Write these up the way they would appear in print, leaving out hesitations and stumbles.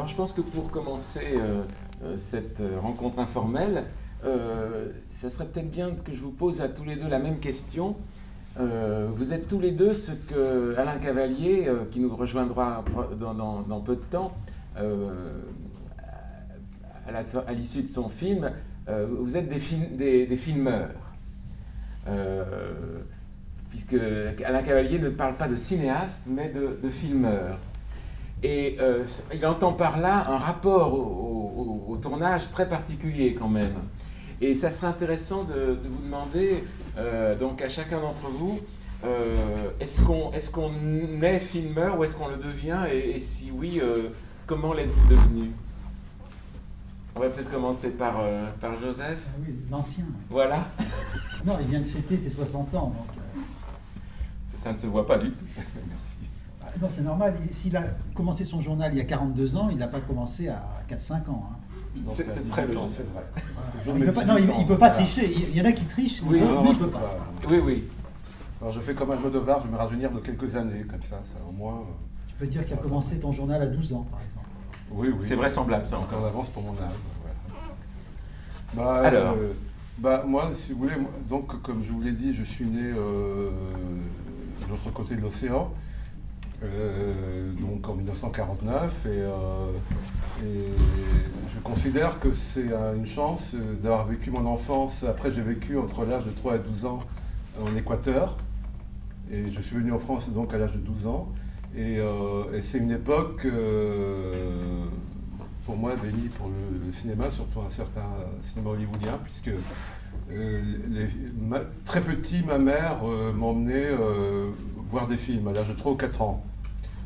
Alors je pense que pour commencer cette rencontre informelle, ça serait peut-être bien que je vous pose à tous les deux la même question. Vous êtes tous les deux ce que Alain Cavalier, qui nous rejoindra dans peu de temps, à l'issue de son film, vous êtes des filmeurs. Puisque Alain Cavalier ne parle pas de cinéaste, mais de filmeur. Et il entend par là un rapport au tournage très particulier quand même. Et ça serait intéressant de vous demander, donc à chacun d'entre vous, est-ce qu'on est filmeur ou est-ce qu'on le devient, et si oui, comment l'êtes-vous devenu? On va peut-être commencer par Joseph. Ah oui, l'ancien. Voilà. Non, il vient de fêter ses 60 ans. Donc, ça ne se voit pas du tout. Merci. Non, c'est normal. S'il a commencé son journal il y a 42 ans, il n'a pas commencé à 4-5 ans. Hein. C'est très logique. C'est vrai. Voilà. Il ne peut pas tricher. Il y en a qui trichent, oui, mais non, lui, il je ne peut peux pas. Oui, oui. Alors je fais comme Almodovar, je vais me rajeunir de quelques années, comme ça au moins. Tu peux dire qu'il a commencé ton journal à 12 ans, par exemple. Oui, oui. C'est vraisemblable, ça encore encore. en avance pour mon âge. Voilà. Alors moi, si vous voulez, donc comme je vous l'ai dit, je suis né de l'autre côté de l'océan, donc en 1949, et je considère que c'est une chance d'avoir vécu mon enfance. Après, j'ai vécu entre l'âge de 3 et 12 ans en Équateur, et je suis venu en France donc à l'âge de 12 ans, et c'est une époque pour moi bénie pour le cinéma, surtout un certain cinéma hollywoodien, puisque très petit, ma mère m'emmenait voir des films à l'âge de 3 ou 4 ans.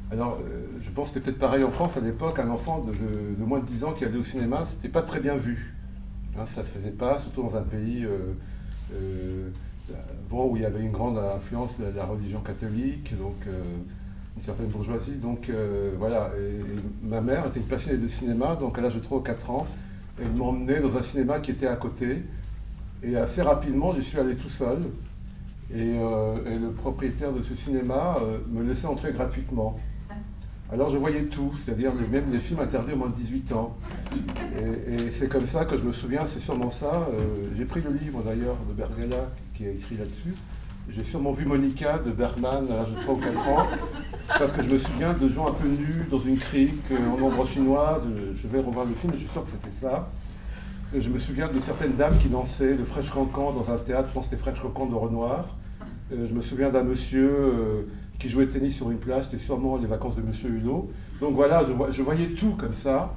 Alors, je pense que c'était peut-être pareil en France à l'époque, un enfant de moins de 10 ans qui allait au cinéma, c'était pas très bien vu. Hein, ça se faisait pas, surtout dans un pays où il y avait une grande influence de la religion catholique, donc une certaine bourgeoisie. Donc voilà, et ma mère était une passionnée de cinéma, donc à l'âge de 3 ou 4 ans, elle m'emmenait dans un cinéma qui était à côté, et assez rapidement, j'y suis allé tout seul, et le propriétaire de ce cinéma me laissait entrer gratuitement. Alors je voyais tout, c'est-à-dire même les films interdits au moins de 18 ans. Et c'est comme ça que je me souviens, c'est sûrement ça. J'ai pris le livre d'ailleurs de Bergala qui a écrit là-dessus. J'ai sûrement vu Monica de Bergman à l'âge de 3 ou 4 ans, parce que je me souviens de gens un peu nus dans une crique en ombre chinoise. Je vais revoir le film, je suis sûr que c'était ça. Je me souviens de certaines dames qui dansaient le French Cancan dans un théâtre, je pense que c'était French Cancan de Renoir. Je me souviens d'un monsieur qui jouait au tennis sur une plage, c'était sûrement les vacances de Monsieur Hulot. Donc voilà, je voyais tout comme ça,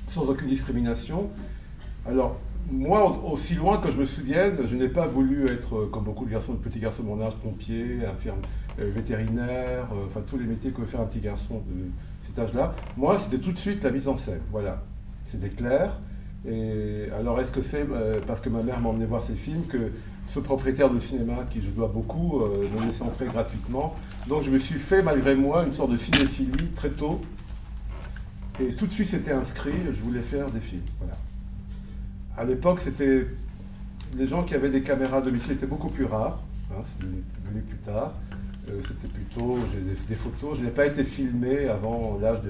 sans aucune discrimination. Alors, moi, aussi loin que je me souvienne, je n'ai pas voulu être, comme beaucoup de petits garçons de mon âge, pompier, infirme, vétérinaire, enfin tous les métiers que veut faire un petit garçon de cet âge-là. Moi, c'était tout de suite la mise en scène, voilà. C'était clair. Et alors, est-ce que c'est parce que ma mère m'a emmené voir ces films que ce propriétaire de cinéma, qui je dois beaucoup, me laissait entrer gratuitement? Donc je me suis fait, malgré moi, une sorte de cinéphilie très tôt. Et tout de suite, c'était inscrit, je voulais faire des films. Voilà. À l'époque, c'était les gens qui avaient des caméras à domicile étaient beaucoup plus rares. Hein, c'est venu plus tard. C'était plutôt, j'ai des photos. Je n'ai pas été filmé avant l'âge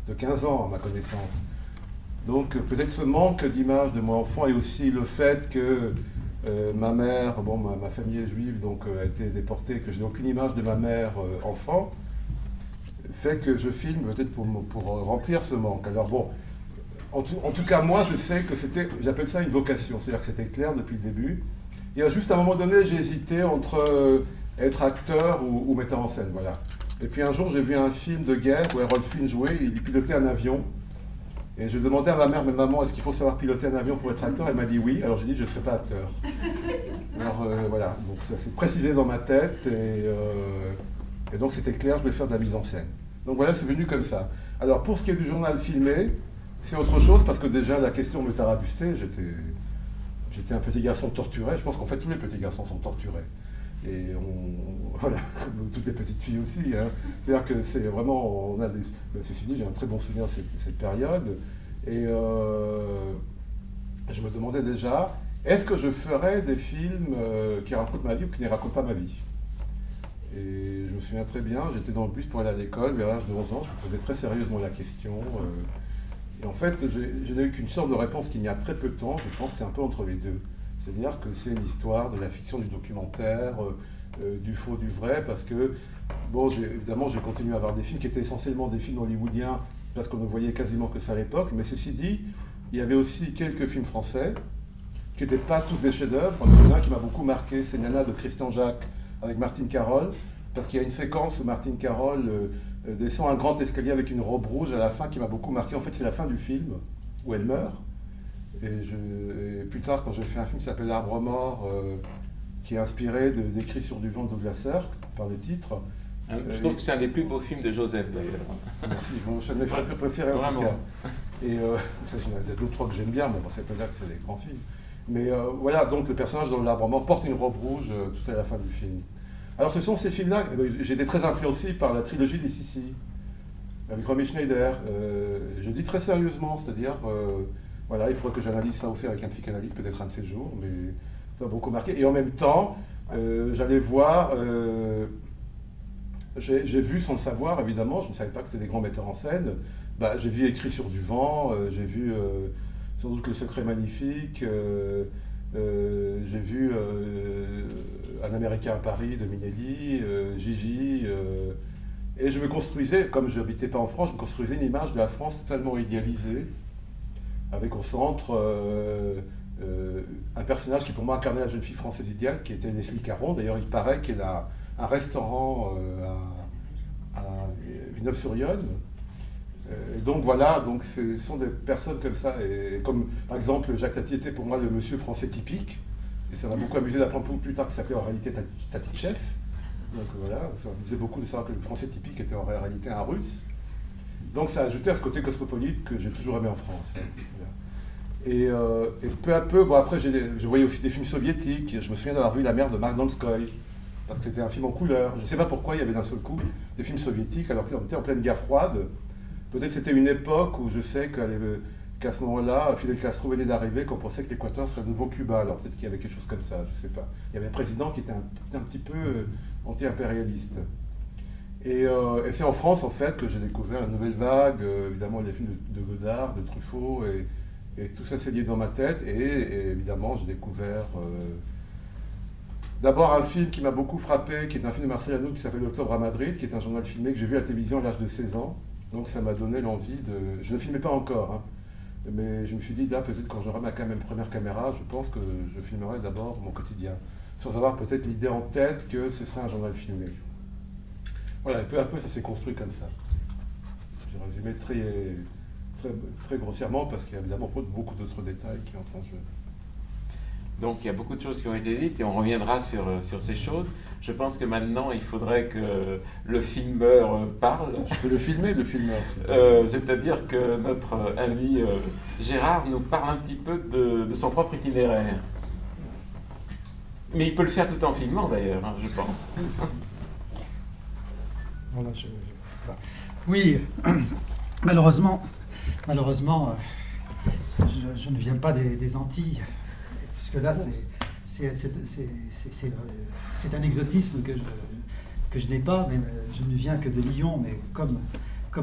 de 15 ans, à ma connaissance. Donc peut-être ce manque d'image de mon enfant et aussi le fait que ma mère, bon, ma famille est juive, donc a été déportée, que je n'ai aucune image de ma mère enfant, fait que je filme peut-être pour remplir ce manque. Alors bon, en tout cas moi je sais que c'était, j'appelle ça une vocation, c'est-à-dire que c'était clair depuis le début. Il y a juste à un moment donné, j'ai hésité entre être acteur ou metteur en scène, voilà. Et puis un jour j'ai vu un film de guerre où Errol Flynn jouait, il pilotait un avion. Et je demandais à ma mère, mais maman, est-ce qu'il faut savoir piloter un avion pour être acteur? Elle m'a dit oui, alors j'ai dit je ne serai pas acteur. Alors voilà, donc ça s'est précisé dans ma tête, et donc c'était clair, je voulais faire de la mise en scène. Donc voilà, c'est venu comme ça. Alors pour ce qui est du journal filmé, c'est autre chose, parce que déjà la question me tarabustait, j'étais un petit garçon torturé, je pense qu'en fait tous les petits garçons sont torturés. Et voilà, comme toutes les petites filles aussi. Hein. C'est-à-dire que c'est vraiment, ceci dit, j'ai un très bon souvenir de cette période. Et je me demandais déjà, est-ce que je ferais des films qui racontent ma vie ou qui ne racontent pas ma vie? Et je me souviens très bien, j'étais dans le bus pour aller à l'école, vers l'âge de 11 ans, je me posais très sérieusement la question. Et en fait, je n'ai eu qu'une sorte de réponse qu'il y a très peu de temps. Je pense que c'est un peu entre les deux. C'est-à-dire que c'est une histoire de la fiction, du documentaire, du faux, du vrai, parce que, bon, évidemment, j'ai continué à avoir des films qui étaient essentiellement des films hollywoodiens, parce qu'on ne voyait quasiment que ça à l'époque. Mais ceci dit, il y avait aussi quelques films français, qui n'étaient pas tous des chefs-d'œuvre. Il y en a un qui m'a beaucoup marqué, c'est Nana de Christian Jacques, avec Martine Carole, parce qu'il y a une séquence où Martine Carole descend un grand escalier avec une robe rouge à la fin qui m'a beaucoup marqué. En fait, c'est la fin du film, où elle meurt. Et plus tard, quand j'ai fait un film qui s'appelle L'Arbre mort, qui est inspiré d'Écrit sur du vent de Douglas Sirk, par le titre. Je trouve que c'est un des plus beaux films de Joseph, d'ailleurs. Merci, bon, c'est un de mes films préférés en tout cas. Et il y a d'autres trois que j'aime bien, bon, ça ne veut pas dire que c'est des grands films. Mais voilà, donc le personnage dans L'Arbre mort porte une robe rouge tout à la fin du film. Alors ce sont ces films-là, j'ai été très influencé par la trilogie des Sissi, avec Romy Schneider. Je dis très sérieusement, c'est-à-dire, voilà, il faudrait que j'analyse ça aussi avec un psychanalyste, peut-être un de ces jours, mais ça m'a beaucoup marqué. Et en même temps, j'allais voir, j'ai vu sans le savoir, évidemment, je ne savais pas que c'était des grands metteurs en scène, bah, j'ai vu Écrit sur du vent, j'ai vu sans doute Le Secret magnifique, j'ai vu Un Américain à Paris de Minelli, Gigi, et je me construisais, comme je n'habitais pas en France, je me construisais une image de la France totalement idéalisée, avec au centre un personnage qui pour moi incarnait la jeune fille française idéale, qui était Leslie Caron. D'ailleurs, il paraît qu'elle a un restaurant à Villeneuve-sur-Yonne. Donc voilà, donc ce sont des personnes comme ça, et comme par exemple Jacques Tati était pour moi le monsieur français typique, et ça m'a beaucoup amusé d'apprendre plus tard qu'il s'appelait en réalité Tati-Chef. Donc voilà, ça m'amusait beaucoup de savoir que le français typique était en réalité un russe. Donc ça a ajouté à ce côté cosmopolite que j'ai toujours aimé en France. Et peu à peu, bon après je voyais aussi des films soviétiques. Je me souviens d'avoir vu La mer de Mark Donskoy, parce que c'était un film en couleur. Je ne sais pas pourquoi il y avait d'un seul coup des films soviétiques alors qu'on était en pleine guerre froide. Peut-être c'était une époque où je sais qu'à ce moment-là, Fidel Castro venait d'arriver, qu'on pensait que l'Équateur serait le nouveau Cuba. Alors peut-être qu'il y avait quelque chose comme ça, je ne sais pas. Il y avait un président qui était un petit peu anti-impérialiste. Et c'est en France, en fait, que j'ai découvert la nouvelle vague, évidemment les films de Godard, de Truffaut, et tout ça s'est lié dans ma tête. Et évidemment, j'ai découvert d'abord un film qui m'a beaucoup frappé, qui est un film de Marcel Hanout qui s'appelle Octobre à Madrid, qui est un journal filmé que j'ai vu à la télévision à l'âge de 16 ans. Donc ça m'a donné l'envie de... Je ne filmais pas encore, hein, mais je me suis dit, là, peut-être quand j'aurai ma première caméra, je pense que je filmerai d'abord mon quotidien, sans avoir peut-être l'idée en tête que ce serait un journal filmé. Voilà, et peu à peu, ça s'est construit comme ça. J'ai résumé très grossièrement, parce qu'il y a évidemment beaucoup d'autres détails qui entrent en jeu. Donc il y a beaucoup de choses qui ont été dites et on reviendra sur ces choses. Je pense que maintenant il faudrait que le filmeur parle. Je peux le filmer, le filmeur. C'est-à-dire que notre ami Gérard nous parle un petit peu de son propre itinéraire. Mais il peut le faire tout en filmant d'ailleurs, hein, je pense. Voilà, oui, malheureusement, je ne viens pas des Antilles. Parce que là, c'est un exotisme que je n'ai pas, mais je ne viens que de Lyon, mais comme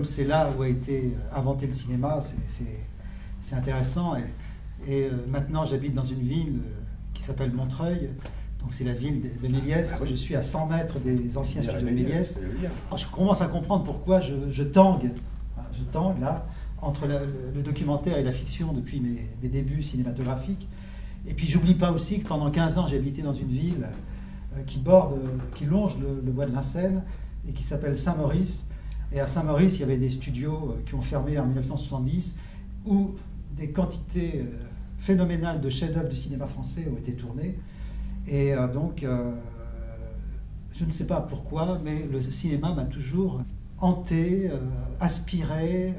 c'est là où a été inventé le cinéma, c'est intéressant. Et maintenant, j'habite dans une ville qui s'appelle Montreuil, donc c'est la ville de Méliès. Je suis à 100 mètres des anciens studios de Méliès. Je commence à comprendre pourquoi je tangue là, entre le documentaire et la fiction depuis mes débuts cinématographiques. Et puis j'oublie pas aussi que pendant 15 ans j'ai habité dans une ville qui longe le bois de Vincennes et qui s'appelle Saint-Maurice. Et à Saint-Maurice, il y avait des studios qui ont fermé en 1970 où des quantités phénoménales de chefs-d'œuvre du cinéma français ont été tournés. Et donc, je ne sais pas pourquoi, mais le cinéma m'a toujours hanté, aspiré.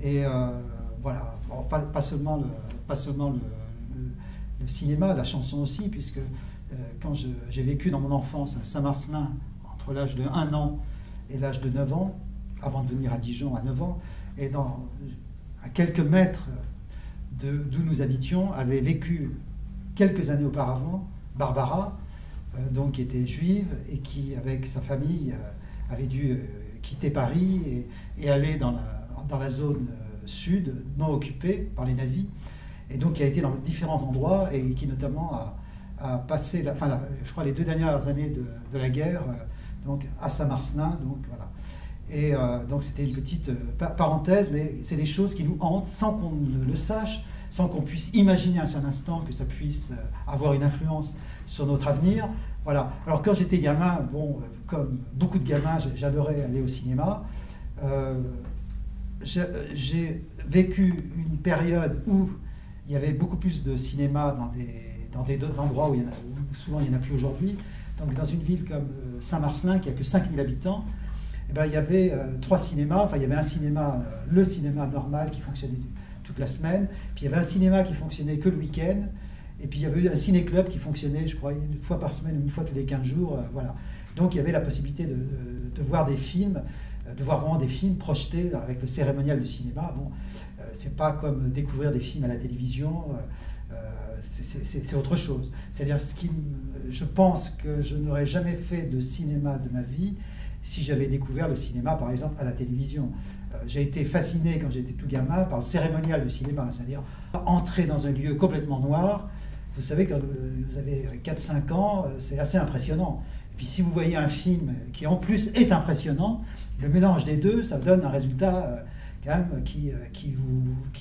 Et voilà, bon, pas seulement le cinéma, la chanson aussi, puisque quand j'ai vécu dans mon enfance à Saint-Marcelin, entre l'âge de 1 an et l'âge de 9 ans, avant de venir à Dijon à 9 ans, et à quelques mètres d'où nous habitions, avait vécu quelques années auparavant Barbara, donc qui était juive et qui, avec sa famille, avait dû quitter Paris et aller dans la zone sud, non occupé par les nazis, et donc qui a été dans différents endroits et qui notamment a passé, je crois, les 2 dernières années de la guerre, donc à Saint-Marcelin, donc voilà. Et donc c'était une petite parenthèse, mais c'est des choses qui nous hantent sans qu'on ne le sache, sans qu'on puisse imaginer un seul instant que ça puisse avoir une influence sur notre avenir. Voilà. Alors quand j'étais gamin, bon, comme beaucoup de gamins, j'adorais aller au cinéma. J'ai vécu une période où il y avait beaucoup plus de cinéma dans des endroits où souvent il n'y en a plus aujourd'hui. Donc dans une ville comme Saint-Marcelin, qui n'a que 5000 habitants, eh ben, il y avait 3 cinémas. Enfin, il y avait un cinéma, le cinéma normal qui fonctionnait toute la semaine. Puis il y avait un cinéma qui fonctionnait que le week-end. Et puis il y avait un ciné-club qui fonctionnait, je crois, 1 fois par semaine ou 1 fois tous les 15 jours. Voilà. Donc il y avait la possibilité de voir des films, de voir vraiment des films projetés avec le cérémonial du cinéma. Bon, c'est pas comme découvrir des films à la télévision. C'est autre chose. C'est-à-dire, je pense que je n'aurais jamais fait de cinéma de ma vie si j'avais découvert le cinéma, par exemple, à la télévision. J'ai été fasciné, quand j'étais tout gamin, par le cérémonial du cinéma, c'est-à-dire entrer dans un lieu complètement noir. Vous savez, quand vous avez 4-5 ans, c'est assez impressionnant. Et puis si vous voyez un film qui, en plus, est impressionnant, le mélange des deux, ça donne un résultat quand même qui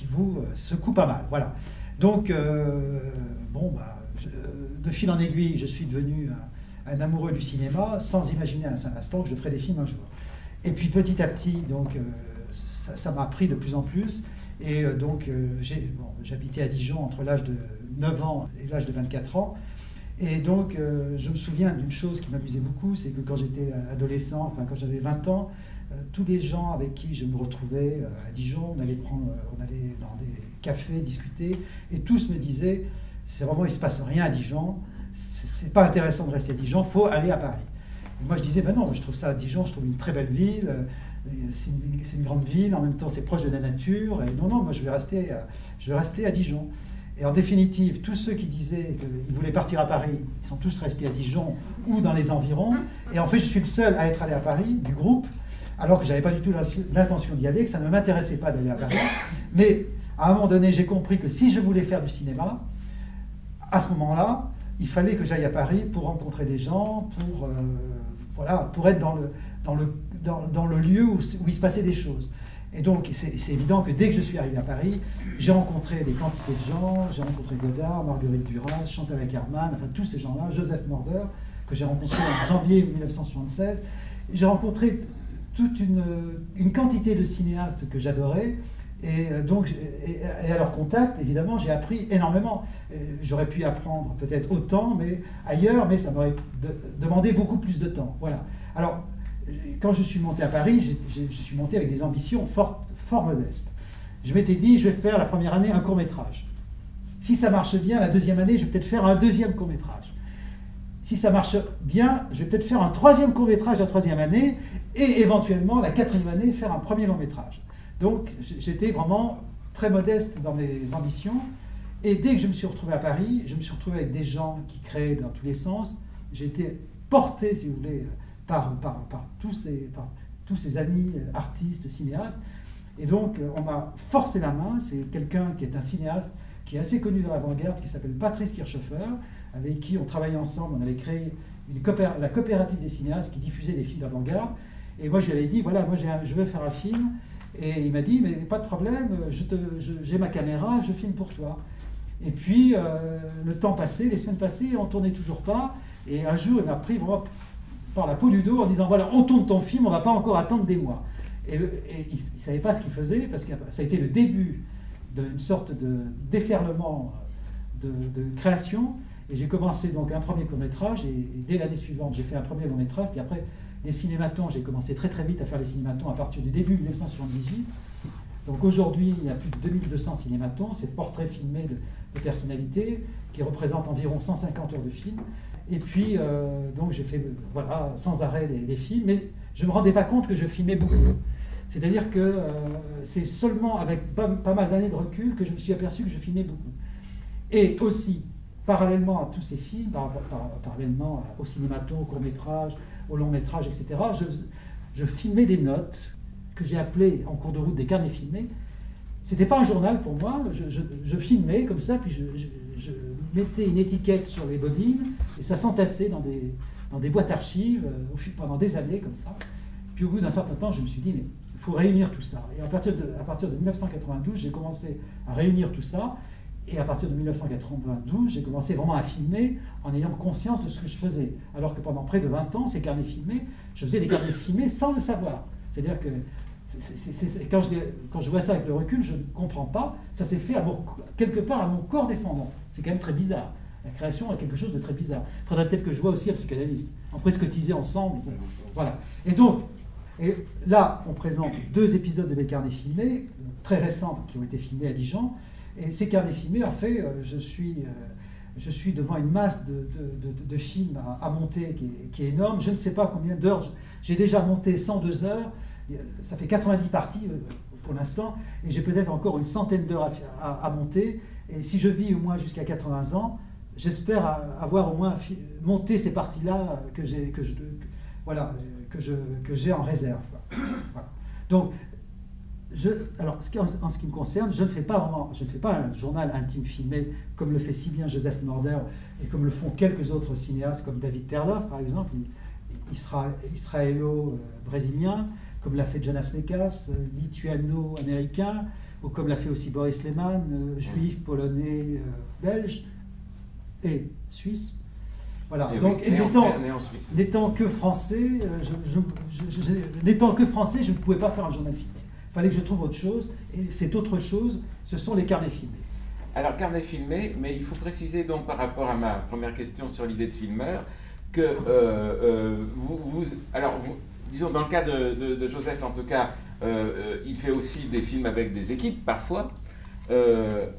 vous secoue pas mal. Voilà. Donc, de fil en aiguille, je suis devenu un amoureux du cinéma, sans imaginer un seul instant que je ferais des films un jour. Et puis petit à petit, donc, ça m'a pris de plus en plus. Et donc, j'habitais à Dijon entre l'âge de 9 ans et l'âge de 24 ans. Et donc, je me souviens d'une chose qui m'amusait beaucoup, c'est que quand j'étais adolescent, enfin quand j'avais 20 ans, tous les gens avec qui je me retrouvais à Dijon, on allait dans des cafés, discuter, et tous me disaient, c'est vraiment, il se passe rien à Dijon, c'est pas intéressant de rester à Dijon, faut aller à Paris. Et moi je disais, ben non, je trouve ça à Dijon, je trouve une très belle ville, c'est une grande ville, en même temps c'est proche de la nature, et non, moi je vais rester à Dijon. Et en définitive, tous ceux qui disaient qu'ils voulaient partir à Paris, ils sont tous restés à Dijon ou dans les environs, et en fait je suis le seul à être allé à Paris, du groupe, alors que je n'avais pas du tout l'intention d'y aller, que ça ne m'intéressait pas d'aller à Paris. Mais à un moment donné, j'ai compris que si je voulais faire du cinéma, à ce moment-là, il fallait que j'aille à Paris pour rencontrer des gens, pour être dans le lieu où il se passait des choses. Et donc, c'est évident que dès que je suis arrivé à Paris, j'ai rencontré des quantités de gens, j'ai rencontré Godard, Marguerite Duras, Chantal Akerman, enfin tous ces gens-là, Joseph Morder, que j'ai rencontré en janvier 1976. J'ai rencontré toute une quantité de cinéastes que j'adorais, et donc à leur contact, évidemment, j'ai appris énormément. J'aurais pu apprendre peut-être autant, mais ailleurs, mais ça m'aurait demandé beaucoup plus de temps. Voilà. Alors, quand je suis monté à Paris, je suis monté avec des ambitions fort modestes. Je m'étais dit, je vais faire la première année un court-métrage. Si ça marche bien, la deuxième année, je vais peut-être faire un deuxième court-métrage. Si ça marche bien, je vais peut-être faire un 3e court-métrage la 3e année, et éventuellement, la 4e année, faire un premier long-métrage. Donc, j'étais vraiment très modeste dans mes ambitions. Et dès que je me suis retrouvé à Paris, je me suis retrouvé avec des gens qui créaient dans tous les sens. J'ai été porté, si vous voulez, par tous ces amis artistes, cinéastes. Et donc, on m'a forcé la main. C'est quelqu'un qui est un cinéaste qui est assez connu dans l'avant-garde, qui s'appelle Patrice Kirchhofer, avec qui on travaillait ensemble. On avait créé la coopérative des cinéastes qui diffusait des films d'avant-garde. Et moi, je lui avais dit, voilà, moi, je veux faire un film. Et il m'a dit, mais pas de problème, j'ai ma caméra, je filme pour toi. Et puis, le temps passait, les semaines passaient, on ne tournait toujours pas. Et un jour, il m'a pris vraiment par la peau du dos en disant, voilà, on tourne ton film, on ne va pas encore attendre des mois. Et il ne savait pas ce qu'il faisait, parce que ça a été le début d'une sorte de déferlement de création. Et j'ai commencé donc un premier court-métrage, et dès l'année suivante, j'ai fait un premier long-métrage, puis après, les cinématons, j'ai commencé très très vite à faire les cinématons à partir du début 1978. Donc aujourd'hui, il y a plus de 2200 cinématons, c'est portraits filmés de personnalités qui représentent environ 150 heures de film. Et puis, donc j'ai fait voilà, sans arrêt des films, mais je ne me rendais pas compte que je filmais beaucoup. C'est-à-dire que c'est seulement avec pas mal d'années de recul que je me suis aperçu que je filmais beaucoup. Et aussi, parallèlement à tous ces films, parallèlement au cinématon, au court-métrage, au long-métrage, etc., je filmais des notes que j'ai appelées en cours de route des carnets filmés, C'était pas un journal pour moi, je filmais comme ça, puis je mettais une étiquette sur les bobines, et ça s'entassait dans des boîtes archives pendant des années comme ça. Puis au bout d'un certain temps, je me suis dit, mais il faut réunir tout ça. Et à partir de 1992, j'ai commencé à réunir tout ça, et à partir de 1992, j'ai commencé vraiment à filmer en ayant conscience de ce que je faisais. Alors que pendant près de 20 ans, ces carnets filmés, je faisais des carnets filmés sans le savoir. C'est-à-dire que quand je vois ça avec le recul, je ne comprends pas. Ça s'est fait quelque part à mon corps défendant. C'est quand même très bizarre. La création est quelque chose de très bizarre. Il faudrait peut-être que je vois aussi un psychanalyste. On pourrait se cotiser ensemble. Bon, voilà. Et là, on présente 2 épisodes de mes carnets filmés, très récents, qui ont été filmés à Dijon. Et ces carnets filmés, en fait, je suis devant une masse de films à monter qui est énorme. Je ne sais pas combien d'heures. J'ai déjà monté 102 heures. Ça fait 90 parties pour l'instant. Et j'ai peut-être encore une centaine d'heures à monter. Et si je vis au moins jusqu'à 80 ans, j'espère avoir au moins monté ces parties-là que j'ai en réserve. Voilà. Donc, alors, en ce qui me concerne, je ne fais pas un journal intime filmé comme le fait si bien Joseph Morder et comme le font quelques autres cinéastes comme David Terloff, par exemple, israélo-brésilien, comme l'a fait Jonas Mekas, lituano-américain, ou comme l'a fait aussi Boris Lehmann, juif, polonais, belge et suisse. Voilà. Donc, n'étant que français, je ne pouvais pas faire un journal filmé. Il fallait que je trouve autre chose, et cette autre chose, ce sont les carnets filmés. Alors, carnet filmé, mais il faut préciser donc par rapport à ma première question sur l'idée de filmeur, que disons dans le cas de Joseph en tout cas, il fait aussi des films avec des équipes parfois.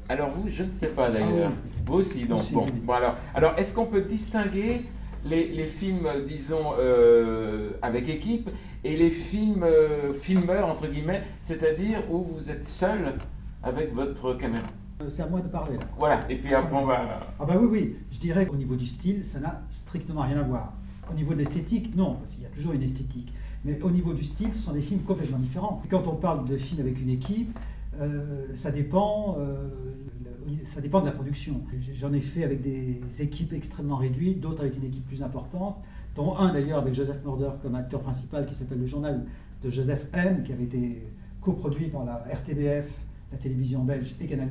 Alors vous, je ne sais pas d'ailleurs. Ah oui. Vous aussi, donc aussi, bon. Oui. Bon alors est-ce qu'on peut distinguer les films, disons, avec équipe et les films filmeurs, entre guillemets, c'est-à-dire où vous êtes seul avec votre caméra? C'est à moi de parler là. Voilà, et puis après on va... Ah bah oui, je dirais qu'au niveau du style, ça n'a strictement rien à voir. Au niveau de l'esthétique, non, parce qu'il y a toujours une esthétique. Mais au niveau du style, ce sont des films complètement différents. Quand on parle de films avec une équipe, ça dépend de la production. J'en ai fait avec des équipes extrêmement réduites, d'autres avec une équipe plus importante, dont un d'ailleurs avec Joseph Morder comme acteur principal qui s'appelle Le Journal de Joseph M, qui avait été coproduit par la RTBF, la télévision belge et Canal+,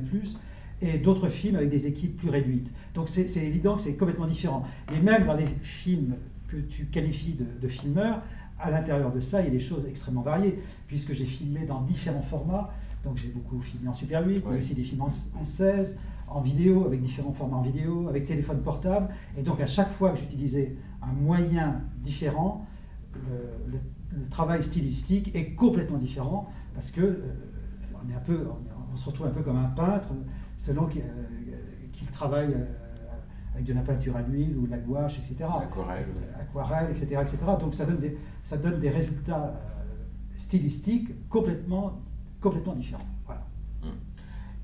et d'autres films avec des équipes plus réduites. Donc c'est évident que c'est complètement différent. Et même dans les films que tu qualifies de filmeurs, à l'intérieur de ça, il y a des choses extrêmement variées, puisque j'ai filmé dans différents formats. Donc j'ai beaucoup filmé en Super 8, mais aussi des films en 16, en vidéo, avec différents formats en vidéo, avec téléphone portable. Et donc à chaque fois que j'utilisais un moyen différent, le travail stylistique est complètement différent, parce que on se retrouve un peu comme un peintre, selon qu'il travaille avec de la peinture à l'huile ou de la gouache, etc. Aquarelle, etc., etc. Donc ça donne des résultats stylistiques complètement différents. Voilà.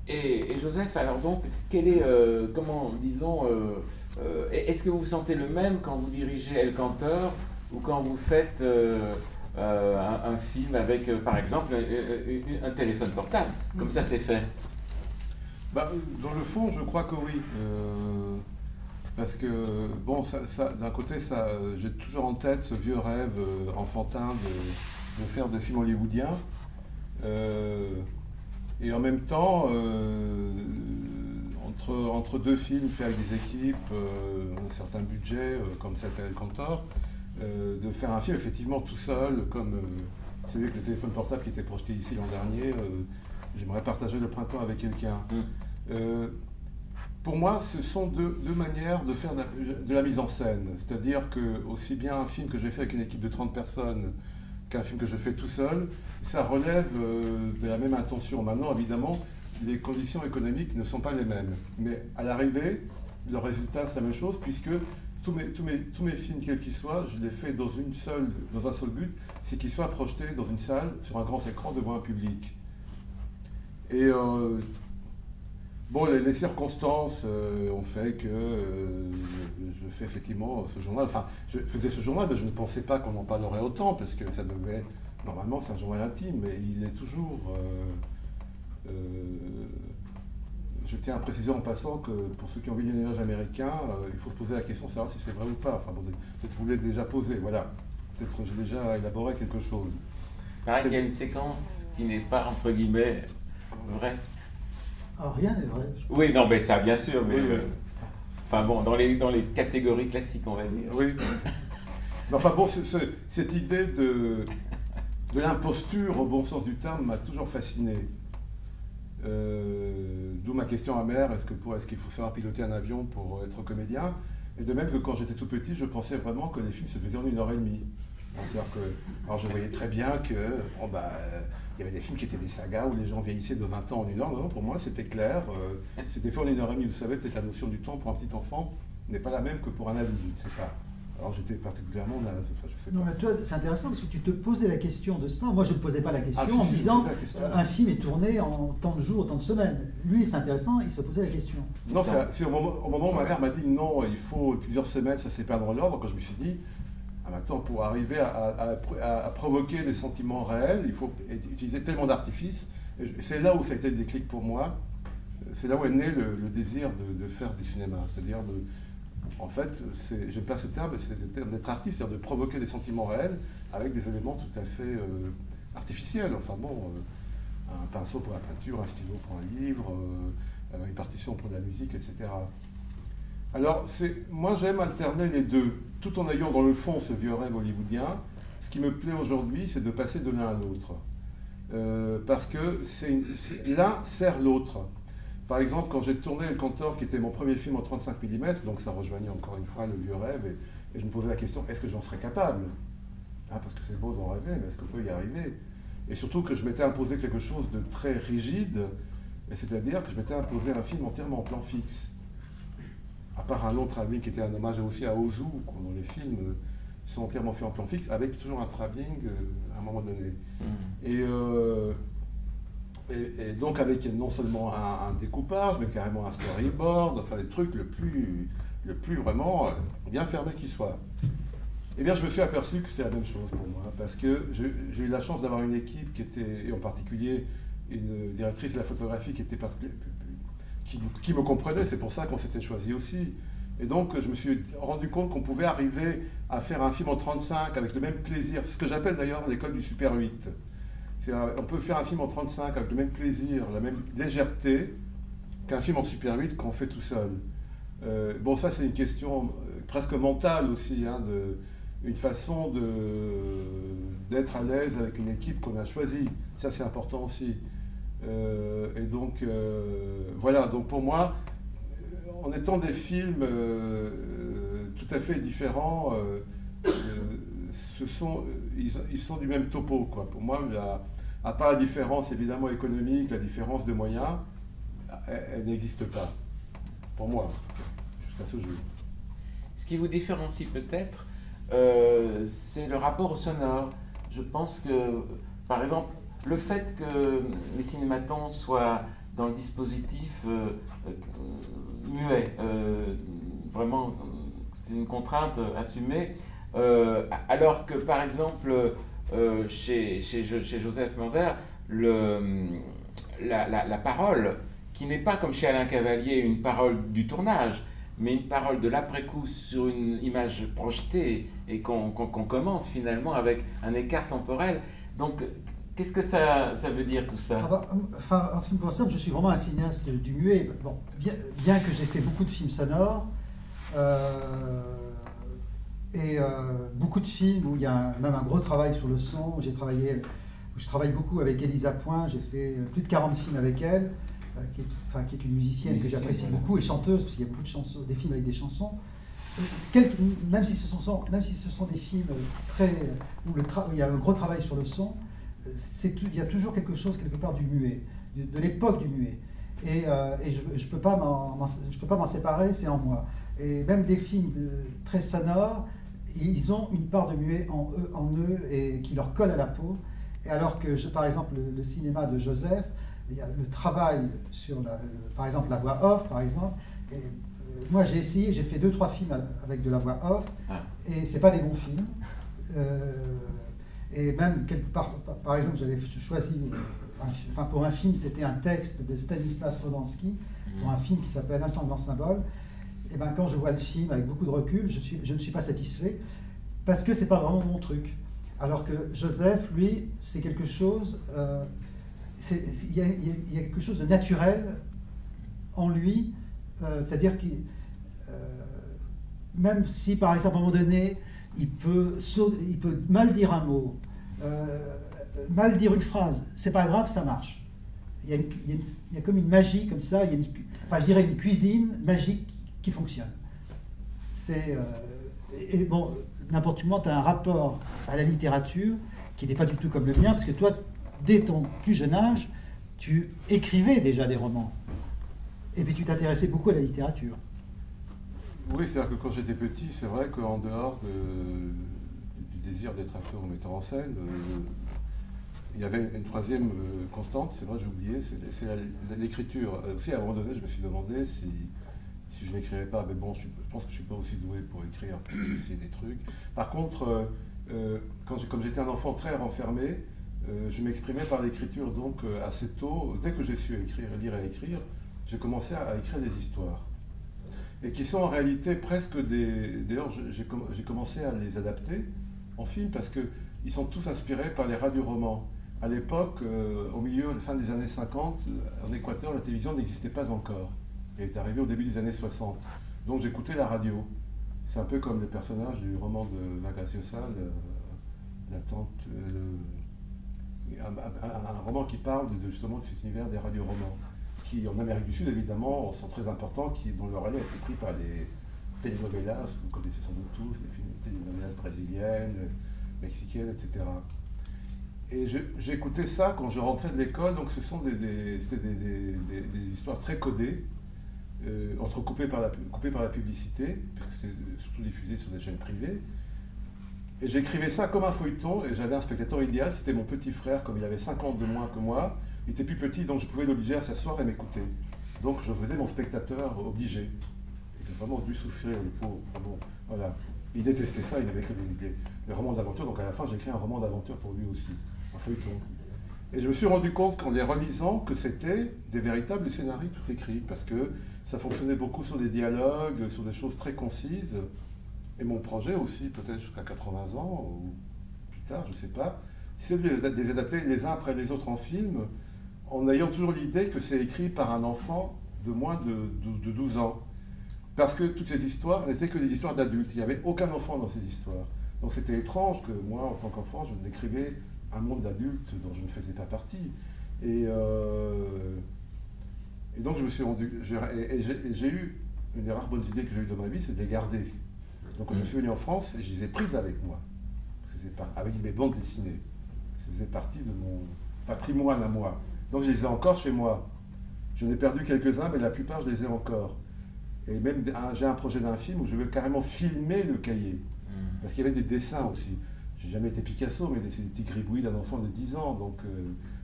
Et Joseph, alors donc, quel est, est-ce que vous vous sentez le même quand vous dirigez El Cantor ou quand vous faites un film avec, par exemple, un téléphone portable, comme ça c'est fait? Bah, dans le fond, je crois que oui. Parce que, bon, d'un côté, j'ai toujours en tête ce vieux rêve enfantin de faire des films hollywoodiens. Et en même temps, entre 2 films faits avec des équipes, un certain budget, comme c'était El Cantor, de faire un film effectivement tout seul, comme celui avec le téléphone portable qui était projeté ici l'an dernier, j'aimerais partager le printemps avec quelqu'un. Pour moi, ce sont deux manières de faire de la mise en scène. C'est-à-dire que aussi bien un film que j'ai fait avec une équipe de 30 personnes qu'un film que je fais tout seul, ça relève de la même intention. Maintenant, évidemment, les conditions économiques ne sont pas les mêmes. Mais à l'arrivée, le résultat, c'est la même chose, puisque tous mes films, quels qu'ils soient, je les fais dans un seul but, c'est qu'ils soient projetés dans une salle, sur un grand écran, devant un public. Et bon, les circonstances ont fait que je fais effectivement ce journal. Enfin, je faisais ce journal, mais je ne pensais pas qu'on en parlerait autant, parce que ça devait... Normalement, c'est un journal intime, mais il est toujours Je tiens à préciser en passant que pour ceux qui ont vu le lignage américain, il faut se poser la question de savoir si c'est vrai ou pas. Enfin, bon, peut-être vous l'avez déjà posé, voilà. Peut-être que j'ai déjà élaboré quelque chose. Il paraît qu'il y a une séquence qui n'est pas, entre guillemets, vraie. Ah, rien n'est vrai. Oui, non, mais ça, bien sûr, mais... Oui, oui. Enfin bon, dans les catégories classiques, on va dire. Oui. Mais enfin bon, cette idée de l'imposture, au bon sens du terme, m'a toujours fasciné. D'où ma question amère, est-ce qu'il faut savoir piloter un avion pour être comédien? Et de même que quand j'étais tout petit, je pensais vraiment que les films se faisaient en 1h30. Alors je voyais très bien que il y avait des films qui étaient des sagas où les gens vieillissaient de 20 ans en 1 heure. Non, pour moi c'était clair, c'était fait en 1h30. Vous savez, peut-être la notion du temps pour un petit enfant n'est pas la même que pour un adulte, je ne sais pas. Alors j'étais particulièrement naze, enfin, je sais pas. Non, mais toi, c'est intéressant parce que tu te posais la question de ça. Moi, je ne me posais pas la question Ah, si, en me si, disant je me posais la question. un film est tourné en tant de jours, tant de semaines. Lui, c'est intéressant, il se posait la question. Non, c'est au moment où ma mère m'a dit non, il faut plusieurs semaines, ça c'est pas dans l'ordre, quand je me suis dit, ah, maintenant pour arriver à provoquer des sentiments réels, il faut utiliser tellement d'artifices. C'est là où ça a été le déclic pour moi, c'est là où est né le désir de faire du cinéma, c'est-à-dire en fait, j'aime pas ce terme, c'est le terme d'être artiste, c'est-à-dire de provoquer des sentiments réels avec des éléments tout à fait artificiels. Enfin bon, un pinceau pour la peinture, un stylo pour un livre, une partition pour la musique, etc. Alors, moi j'aime alterner les deux, tout en ayant dans le fond ce vieux rêve hollywoodien. Ce qui me plaît aujourd'hui, c'est de passer de l'un à l'autre. Parce que l'un sert l'autre. Par exemple, quand j'ai tourné El Cantor, qui était mon premier film en 35 mm, donc ça rejoignait encore une fois le vieux rêve, et je me posais la question, est-ce que j'en serais capable? Parce que c'est beau d'en rêver, mais est-ce qu'on peut y arriver? Et surtout que je m'étais imposé quelque chose de très rigide, c'est-à-dire que je m'étais imposé un film entièrement en plan fixe. À part un autre travelling qui était un hommage aussi à Ozu, dont les films sont entièrement faits en plan fixe, avec toujours un travelling à un moment donné. Et donc avec non seulement un découpage, mais carrément un storyboard, enfin les trucs le plus vraiment bien fermé qui soit. Eh bien je me suis aperçu que c'était la même chose pour moi, parce que j'ai eu la chance d'avoir une équipe qui était, et en particulier une directrice de la photographie qui me comprenait, c'est pour ça qu'on s'était choisi aussi. Et donc je me suis rendu compte qu'on pouvait arriver à faire un film en 35 avec le même plaisir, ce que j'appelle d'ailleurs l'école du Super 8. On peut faire un film en 35 avec le même plaisir, la même légèreté qu'un film en Super 8 qu'on fait tout seul. Bon, ça c'est une question presque mentale aussi, une façon d'être à l'aise avec une équipe qu'on a choisie. Ça c'est important aussi. Et donc voilà, donc pour moi, en étant des films tout à fait différents, ils sont du même topo, quoi. Pour moi, à part la différence évidemment économique, la différence de moyens, elle n'existe pas. Pour moi, jusqu'à ce jour. Ce qui vous différencie peut-être, c'est le rapport au sonore. Je pense que, par exemple, le fait que les cinématons soient dans le dispositif muet, vraiment, c'est une contrainte assumée, alors que, par exemple, chez Joseph Manvert, la parole, qui n'est pas comme chez Alain Cavalier une parole du tournage, mais une parole de l'après-coup sur une image projetée et qu'on commente finalement avec un écart temporel. Donc, qu'est-ce que ça veut dire tout ça? En ce qui me concerne, je suis vraiment un cinéaste du muet. Bon, bien que j'ai fait beaucoup de films sonores, beaucoup de films où il y a même un gros travail sur le son, où je travaille beaucoup avec Elisa Point, j'ai fait plus de 40 films avec elle, qui est une musicienne que j'apprécie beaucoup, et chanteuse, parce qu'il y a beaucoup de chansons, des films avec des chansons. Même si ce sont des films où il y a un gros travail sur le son, il y a toujours quelque part du muet, de l'époque du muet. Et je ne peux pas m'en séparer, c'est en moi. Et même des films très sonores, ils ont une part de muet en eux et qui leur colle à la peau. Et alors que, par exemple, le cinéma de Joseph, il y a le travail sur, par exemple, la voix off, par exemple. Et, moi, j'ai fait 2-3 films avec de la voix off, et c'est pas des bons films. Et même quelque part, par exemple, j'avais choisi enfin pour un film, c'était un texte de Stanislas Rodansky, pour un film qui s'appelle Un sanglant symbole. Et ben quand je vois le film avec beaucoup de recul, je ne suis pas satisfait, parce que c'est pas vraiment mon truc. Alors que Joseph, lui, c'est quelque chose, il y a quelque chose de naturel en lui, c'est-à-dire qu'il, même si par exemple à un moment donné, il peut mal dire un mot, mal dire une phrase, c'est pas grave, ça marche. Il y a comme une magie comme ça, enfin je dirais une cuisine magique qui fonctionne. Et bon, n'importe comment, tu as un rapport à la littérature qui n'est pas du tout comme le mien, parce que toi, dès ton plus jeune âge, tu écrivais déjà des romans. Et puis tu t'intéressais beaucoup à la littérature. Oui, c'est-à-dire que quand j'étais petit, c'est vrai qu'en dehors du désir d'être acteur ou metteur en scène, il y avait une troisième constante, c'est vrai, j'ai oublié, c'est l'écriture. Aussi, à un moment donné, je me suis demandé si je n'écrivais pas, mais bon, je pense que je ne suis pas aussi doué pour écrire, pour essayer des trucs. Par contre, comme j'étais un enfant très renfermé, je m'exprimais par l'écriture, donc assez tôt, dès que j'ai su écrire, lire et écrire, j'ai commencé à écrire des histoires. Et qui sont en réalité presque des... D'ailleurs, j'ai commencé à les adapter en film parce qu'ils sont tous inspirés par les radioromans. À l'époque, au milieu, à la fin des années 50, en Équateur, la télévision n'existait pas encore. Elle est arrivée au début des années 60. Donc j'écoutais la radio. C'est un peu comme les personnages du roman de Vargas-Llosa, la tante... un roman qui parle justement de cet univers des radioromans, qui en Amérique du Sud évidemment sont très importants, dont le relais a été pris par les telenovelas, vous connaissez sans doute tous, les telenovelas brésiliennes, mexicaines, etc. Et j'écoutais ça quand je rentrais de l'école, donc ce sont des histoires très codées, entrecoupées coupées par la publicité, puisque c'est surtout diffusé sur des chaînes privées. Et j'écrivais ça comme un feuilleton, et j'avais un spectateur idéal, c'était mon petit frère, comme il avait 5 ans de moins que moi. Il était plus petit, donc je pouvais l'obliger à s'asseoir et m'écouter. Donc je faisais mon spectateur obligé. Il a vraiment dû souffrir, le pauvre. Bon, voilà. Il détestait ça, il n'avait que les romans d'aventure, donc à la fin j'ai écrit un roman d'aventure pour lui aussi, un feuilleton. Et je me suis rendu compte qu'en les relisant que c'était des véritables scénarios tout écrits, parce que ça fonctionnait beaucoup sur des dialogues, sur des choses très concises. Et mon projet aussi, peut-être jusqu'à 80 ans, ou plus tard, je ne sais pas, c'est de les adapter les uns après les autres en film, en ayant toujours l'idée que c'est écrit par un enfant de moins de 12 ans. Parce que toutes ces histoires n'étaient que des histoires d'adultes. Il n'y avait aucun enfant dans ces histoires. Donc c'était étrange que moi, en tant qu'enfant, je décrivais un monde d'adultes dont je ne faisais pas partie. Et donc je me suis rendu... J'ai eu une des rares bonnes idées que j'ai eues dans ma vie, c'est de les garder. Donc quand je suis venu en France, je les ai prises avec moi. Avec mes bandes dessinées. Ça faisait partie de mon patrimoine à moi. Donc je les ai encore chez moi. Je n'ai perdu quelques-uns, mais la plupart, je les ai encore. Et même, j'ai un projet d'un film où je veux carrément filmer le cahier. Parce qu'il y avait des dessins aussi. Je n'ai jamais été Picasso, mais c'est des petits gribouillis d'un enfant de 10 ans, donc,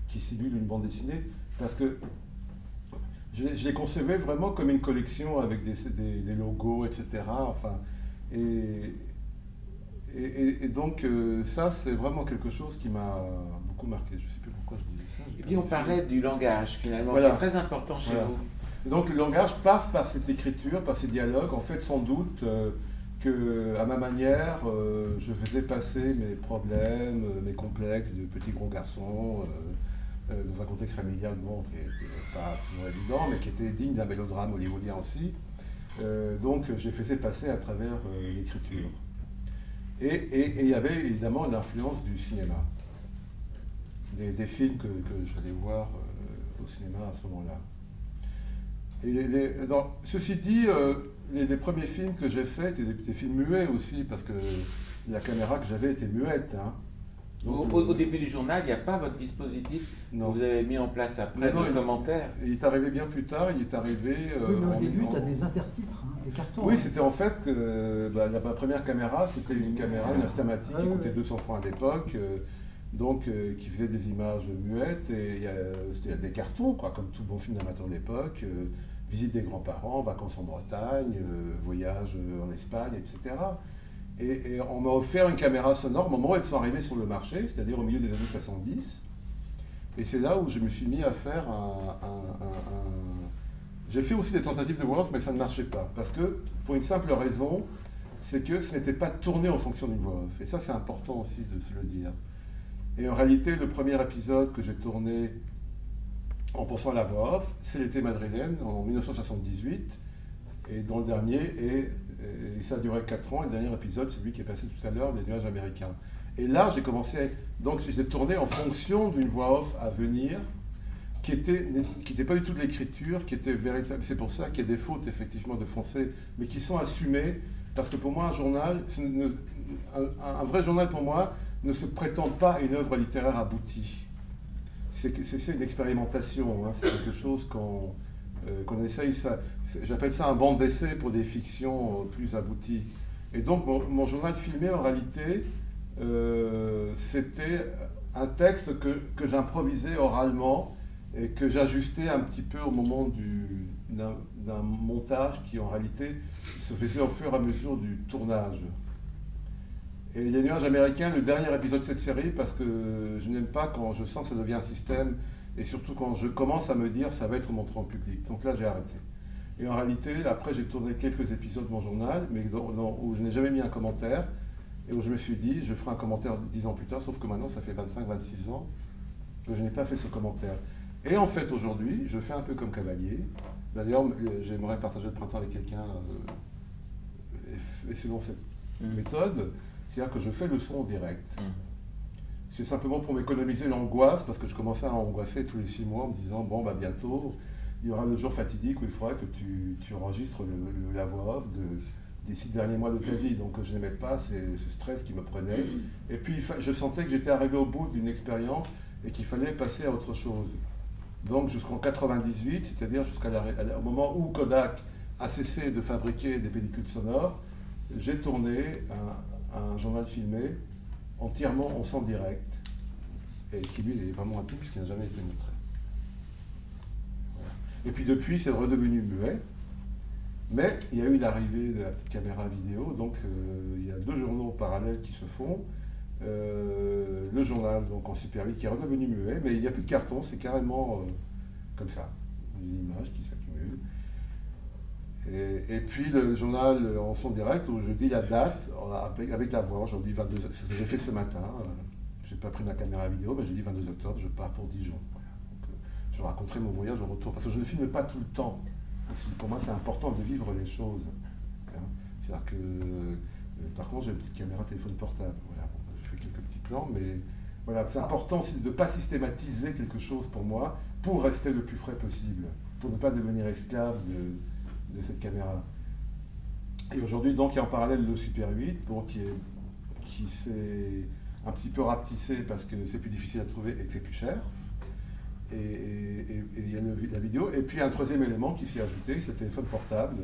qui simule une bande dessinée. Parce que je les concevais vraiment comme une collection avec des logos, etc. Enfin, et donc, ça, c'est vraiment quelque chose qui m'a beaucoup marqué. Je ne sais plus pourquoi je disais ça. Et puis on parlait du langage, finalement, voilà, qui est très important chez vous. Et donc, le langage passe par cette écriture, par ces dialogues. En fait, sans doute qu'à ma manière, je faisais passer mes problèmes, mes complexes de petit gros garçon, dans un contexte familial, bon, qui n'était pas toujours évident, mais qui était digne d'un mélodrame hollywoodien aussi. Donc, j'ai fait passer à travers l'écriture. Et il y avait évidemment l'influence du cinéma, des films que j'allais voir au cinéma à ce moment-là. Ceci dit, les premiers films que j'ai faits étaient des films muets aussi, parce que la caméra que j'avais était muette. Hein. Donc, au début du journal, il n'y a pas votre dispositif que vous avez mis en place après le commentaire. Il est arrivé bien plus tard, il est arrivé... oui, mais au début, tu as des intertitres, hein, des cartons. Oui, hein. c'était en fait que ma première caméra, c'était une caméra, une Instamatic, qui coûtait 200 francs à l'époque, qui faisait des images muettes, et c'était des cartons, quoi, comme tout bon film d'amateur de l'époque, visite des grands-parents, vacances en Bretagne, voyage en Espagne, etc. Et on m'a offert une caméra sonore au moment où elles sont arrivées sur le marché, c'est-à-dire au milieu des années 70. Et c'est là où je me suis mis à faire J'ai fait aussi des tentatives de voix off, mais ça ne marchait pas. Parce que, pour une simple raison, c'est que ce n'était pas tourné en fonction d'une voix off. Et ça, c'est important aussi de se le dire. Et en réalité, le premier épisode que j'ai tourné en pensant à la voix off, c'est l'été madrilène, en 1978. Et dans le dernier, et ça a duré 4 ans, et le dernier épisode, c'est lui qui est passé tout à l'heure, Les Nuages américains. Et là, j'ai commencé, donc j'ai tourné en fonction d'une voix off à venir, qui n'était pas du tout de l'écriture, qui était véritable. C'est pour ça qu'il y a des fautes, effectivement, de français, mais qui sont assumées, parce que pour moi, un journal, un vrai journal, pour moi, ne se prétend pas à une œuvre littéraire aboutie. C'est une expérimentation, hein, c'est quelque chose qu'on essaye, j'appelle ça un banc d'essai pour des fictions plus abouties. Et donc mon journal filmé, en réalité, c'était un texte que j'improvisais oralement et que j'ajustais un petit peu au moment d'un montage qui, en réalité, se faisait au fur et à mesure du tournage. Et Les Nuages américains, le dernier épisode de cette série, parce que je n'aime pas quand je sens que ça devient un système, et surtout quand je commence à me dire ça va être montré en public. Donc là, j'ai arrêté. Et en réalité, après, j'ai tourné quelques épisodes de mon journal, mais où je n'ai jamais mis un commentaire, et où je me suis dit, je ferai un commentaire 10 ans plus tard, sauf que maintenant, ça fait 25-26 ans que je n'ai pas fait ce commentaire. Et en fait, aujourd'hui, je fais un peu comme Cavalier. D'ailleurs, j'aimerais partager le printemps avec quelqu'un, et selon cette méthode, c'est-à-dire que je fais le son en direct. C'est simplement pour m'économiser l'angoisse, parce que je commençais à angoisser tous les 6 mois en me disant, bon, bah bientôt, il y aura le jour fatidique où il faudra que tu enregistres la voix off des 6 derniers mois de ta vie. Donc je n'aimais pas ce stress qui me prenait. Et puis je sentais que j'étais arrivé au bout d'une expérience et qu'il fallait passer à autre chose. Donc jusqu'en 98, c'est-à-dire jusqu'au moment où Kodak a cessé de fabriquer des pellicules sonores, j'ai tourné un journal filmé entièrement en son direct, et qui lui est vraiment intime puisqu'il n'a jamais été montré. Voilà. Et puis depuis, c'est redevenu muet, mais il y a eu l'arrivée de la petite caméra vidéo, donc il y a 2 journaux parallèles qui se font. Le journal donc en Super 8 qui est redevenu muet, mais il n'y a plus de carton, c'est carrément comme ça, des images qui s'accumulent. Et puis le journal en son direct où je dis la date avec la voix, aujourd'hui 22, c'est ce que j'ai fait ce matin. Je n'ai pas pris ma caméra vidéo, mais j'ai dit 22 octobre, je pars pour Dijon. Voilà. Donc, je raconterai mon voyage au retour, parce que je ne filme pas tout le temps. Pour moi, c'est important de vivre les choses. Hein. C'est-à-dire que, par contre, j'ai une petite caméra téléphone portable. Voilà. Bon, je fais quelques petits plans, mais voilà, c'est important aussi de ne pas systématiser quelque chose pour moi, pour rester le plus frais possible, pour ne pas devenir esclave de cette caméra. Et aujourd'hui, donc, il y a en parallèle le Super 8, bon, qui s'est un petit peu rapetissé parce que c'est plus difficile à trouver et que c'est plus cher. Et il y a la vidéo. Et puis un troisième élément qui s'y est ajouté, c'est le téléphone portable.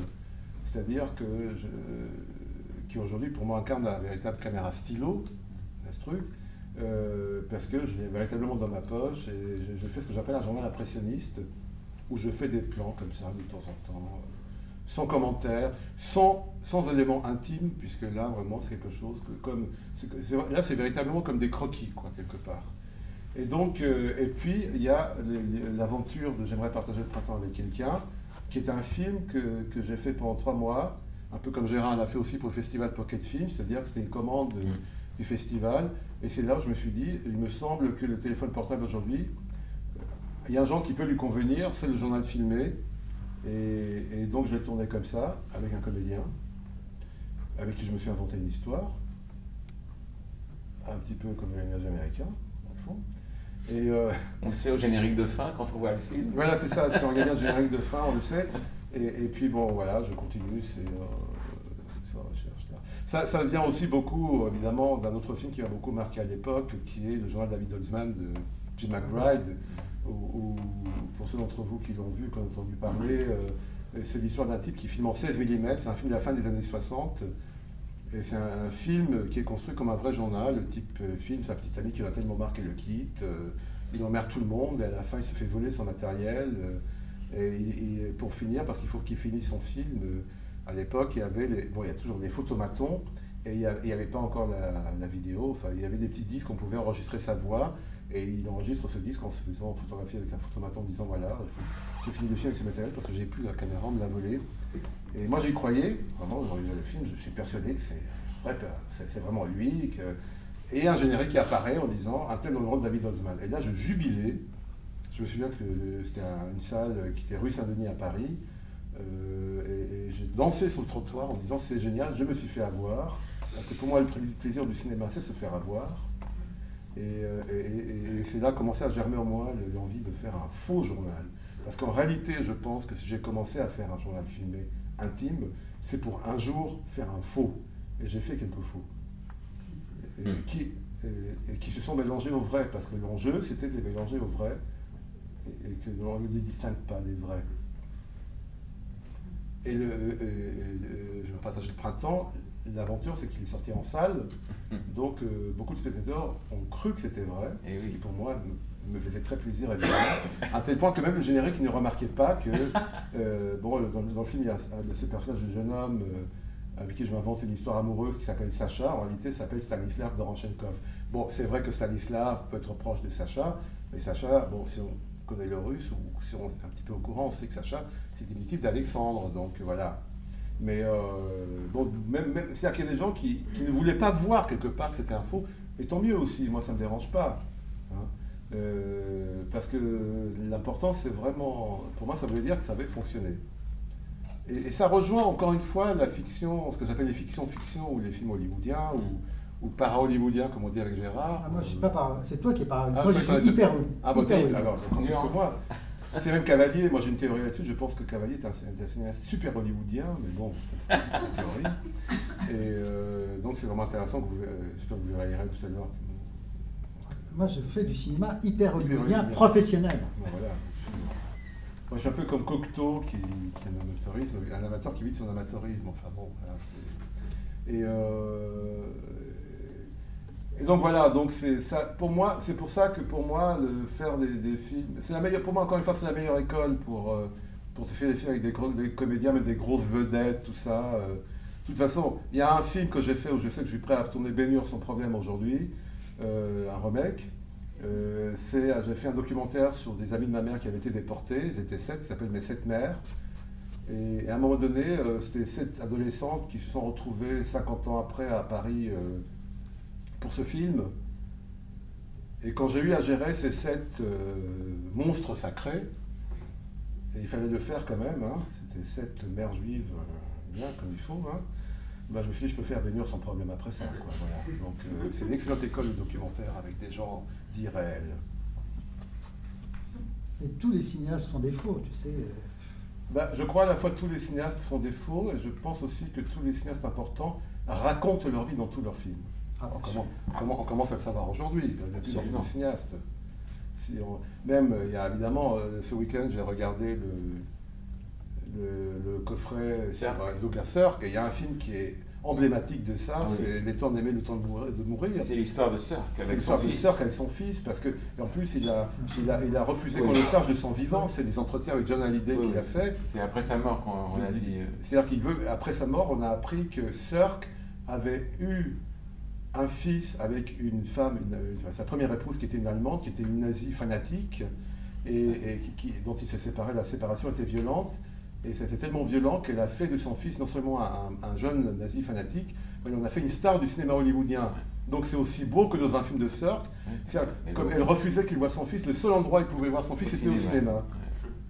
C'est-à-dire qui aujourd'hui, pour moi, incarne la véritable caméra stylo, ce truc, parce que je l'ai véritablement dans ma poche et je fais ce que j'appelle un journal impressionniste, où je fais des plans comme ça de temps en temps, sans commentaire, sans éléments intimes, puisque là, vraiment, c'est quelque chose là, c'est véritablement comme des croquis, quoi, quelque part. Et donc, et puis, il y a l'aventure de J'aimerais partager le printemps avec quelqu'un, qui est un film que j'ai fait pendant 3 mois, un peu comme Gérard l'a fait aussi pour le festival Pocket Film, c'est-à-dire que c'était une commande du festival, et c'est là où je me suis dit, il me semble que le téléphone portable aujourd'hui, il y a un genre qui peut lui convenir, c'est le journal filmé. Et donc je l'ai tourné comme ça, avec un comédien, avec qui je me suis inventé une histoire, un petit peu comme Les Nuages américains, dans le fond. Et on le sait au générique de fin quand on voit le film. Voilà, c'est ça, si on regarde le générique de fin, on le sait. Et puis bon, voilà, je continue, c'est ça, recherche là. Ça vient aussi beaucoup, évidemment, d'un autre film qui m'a beaucoup marqué à l'époque, qui est Le journal de David Holzman de Jim McBride. Où, pour ceux d'entre vous qui l'ont vu, qui ont entendu parler, c'est l'histoire d'un type qui filme en 16 mm, c'est un film de la fin des années 60, et c'est un film qui est construit comme un vrai journal. Le type filme sa petite amie qui a tellement marqué le quitte, il emmerde tout le monde, et à la fin il se fait voler son matériel, et pour finir, parce qu'il faut qu'il finisse son film, à l'époque il y avait il y a toujours les photomatons, Et il n'y avait pas encore la vidéo, enfin, il y avait des petits disques, on pouvait enregistrer sa voix, et il enregistre ce disque en se faisant photographier avec un photomaton en disant voilà, je finis le film avec ce matériel parce que j'ai plus la caméra, on me l'a volé. Et moi j'y croyais, vraiment, j'ai regardé le film, je suis persuadé que c'est vraiment lui, et un générique qui apparaît en disant un tel dans le rôle de David Holzman. Et là je jubilais, je me souviens que c'était une salle qui était rue Saint-Denis à Paris, et j'ai dansé sur le trottoir en disant c'est génial, je me suis fait avoir. Parce que pour moi, le plaisir du cinéma, c'est se faire avoir. Et c'est là commencé à germer en moi l'envie de faire un faux journal. Parce qu'en réalité, je pense que si j'ai commencé à faire un journal filmé intime, c'est pour un jour faire un faux. Et j'ai fait quelques faux. Qui se sont mélangés au vrai. Parce que l'enjeu, c'était de les mélanger au vrai. Et que l'on ne les distingue pas des vrais. Et je partage le printemps. L'aventure, c'est qu'il est sorti en salle, donc beaucoup de spectateurs ont cru que c'était vrai, ce qui pour moi me faisait très plaisir, évidemment, à tel point que même le générique ne remarquait pas que, dans le film, il y a un de ces personnages de jeune homme avec qui je m'invente une histoire amoureuse qui s'appelle Sacha, en réalité, s'appelle Stanislav Dorochenkov. Bon, c'est vrai que Stanislav peut être proche de Sacha, mais Sacha, bon, si on connaît le russe, ou si on est un petit peu au courant, on sait que Sacha, c'est diminutif d'Alexandre, donc voilà. Mais bon, c'est-à-dire qu'il y a des gens qui ne voulaient pas voir quelque part que c'était un faux, et tant mieux aussi, moi ça ne me dérange pas. Hein. Parce que l'important c'est vraiment, pour moi ça voulait dire que ça avait fonctionné. Et ça rejoint encore une fois la fiction, ce que j'appelle les fictions-fictions, ou les films hollywoodiens, ou para-hollywoodiens comme on dit avec Gérard. Ah, moi je suis pas para, c'est toi qui es para. Ah, moi je suis hyper hollywoodien. Alors, que moi. C'est même Cavalier, moi j'ai une théorie là-dessus, je pense que Cavalier est un cinéaste super hollywoodien, mais bon, c'est une théorie. Et donc c'est vraiment intéressant, j'espère que vous verrez tout à l'heure. Moi je fais du cinéma hyper hollywoodien professionnel. Bon, voilà. Moi je suis un peu comme Cocteau qui a un amateur qui vit de son amateurisme, enfin bon, voilà, et donc voilà, donc c'est ça pour moi, c'est pour ça que pour moi faire des films, c'est la meilleure, pour moi encore une fois c'est la meilleure école pour faire des films avec des comédiens, même des grosses vedettes, tout ça. De toute façon, il y a un film que j'ai fait où je sais que je suis prêt à tourner Ben Hur sans problème aujourd'hui, un remake. J'ai fait un documentaire sur des amis de ma mère qui avaient été déportés, ils étaient 7, qui s'appelle Mes 7 mères. Et à un moment donné, c'était 7 adolescentes qui se sont retrouvées 50 ans après à Paris pour ce film. Et quand j'ai eu à gérer ces 7 monstres sacrés, et il fallait le faire quand même, hein, c'était 7 mères juives bien comme il faut, hein, ben je me suis dit je peux faire Ben Hur sans problème après ça. Quoi, voilà. Donc c'est une excellente école de documentaire avec des gens dits réels. Et tous les cinéastes font défaut, tu sais. Ben, je crois à la fois que tous les cinéastes font défaut, et je pense aussi que tous les cinéastes importants racontent leur vie dans tous leurs films. On commence à le savoir aujourd'hui, il y a plus de cinéastes. Même, il y a évidemment, ce week-end, j'ai regardé le coffret sur Douglas Sirk, et il y a un film qui est emblématique de ça, c'est Les temps d'aimer, le temps de mourir. C'est l'histoire de Sirk avec son fils, parce que en plus il a refusé qu'on le charge de son vivant, c'est des entretiens avec John Hallyday qu'il a fait. C'est après sa mort qu'on a dit. C'est-à-dire après sa mort, on a appris que Sirk avait eu un fils avec une femme, sa première épouse qui était une Allemande, qui était une nazie fanatique, et dont il s'est séparé, la séparation était violente, et c'était tellement violent qu'elle a fait de son fils non seulement un jeune nazi fanatique, mais on a fait une star du cinéma hollywoodien. Donc c'est aussi beau que dans un film de Sirk, comme elle refusait qu'il voie son fils, le seul endroit où il pouvait voir son fils c'était au cinéma.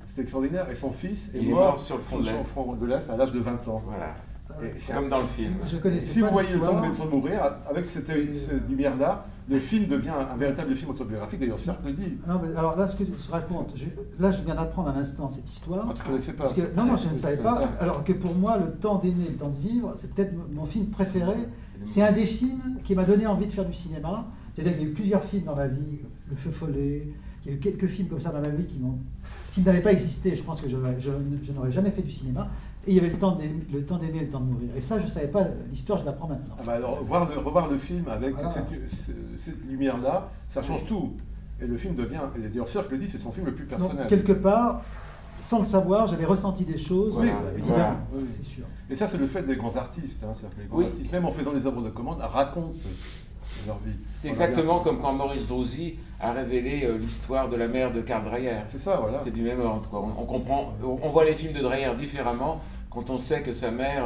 C'était extraordinaire, et son fils est mort sur le front de l'Est à l'âge de 20 ans. Voilà. C'est comme dans le film. Si vous voyez Le temps de mourir, avec cette lumière-là, le film devient un véritable film autobiographique. D'ailleurs, Sirk le dit. Non, mais alors là, ce que tu racontes, là, je viens d'apprendre à l'instant cette histoire. Ah, tu ne connaissais pas? Parce que, non, je ne savais pas. Alors que pour moi, Le temps d'aimer, le temps de vivre, c'est peut-être mon film préféré. C'est un des films qui m'a donné envie de faire du cinéma. C'est-à-dire qu'il y a eu plusieurs films dans ma vie, Le Feu Follet, il y a eu quelques films comme ça dans ma vie s'ils n'avaient pas existé, je pense que je n'aurais jamais fait du cinéma. Et il y avait le temps d'aimer, le temps de mourir. Et ça, je ne savais pas l'histoire, je l'apprends maintenant. Ah bah alors, revoir le film avec cette lumière-là, ça change tout. Et le film devient, et d'ailleurs Sirk le dit, c'est son film le plus personnel. Donc, quelque part, sans le savoir, j'avais ressenti des choses, Voilà, évidemment, voilà. Oui. c'est sûr. Et ça, c'est le fait des grands artistes. Hein. C'est-à-dire que les grands Oui. artistes, même en faisant des œuvres de commande, racontent leur vie. C'est On a exactement bien- comme quand Maurice Drouzy a révélé l'histoire de la mère de Karl Dreyer. C'est ça, voilà. C'est du même ordre, quoi. On comprend, on voit les films de Dreyer différemment quand on sait que sa mère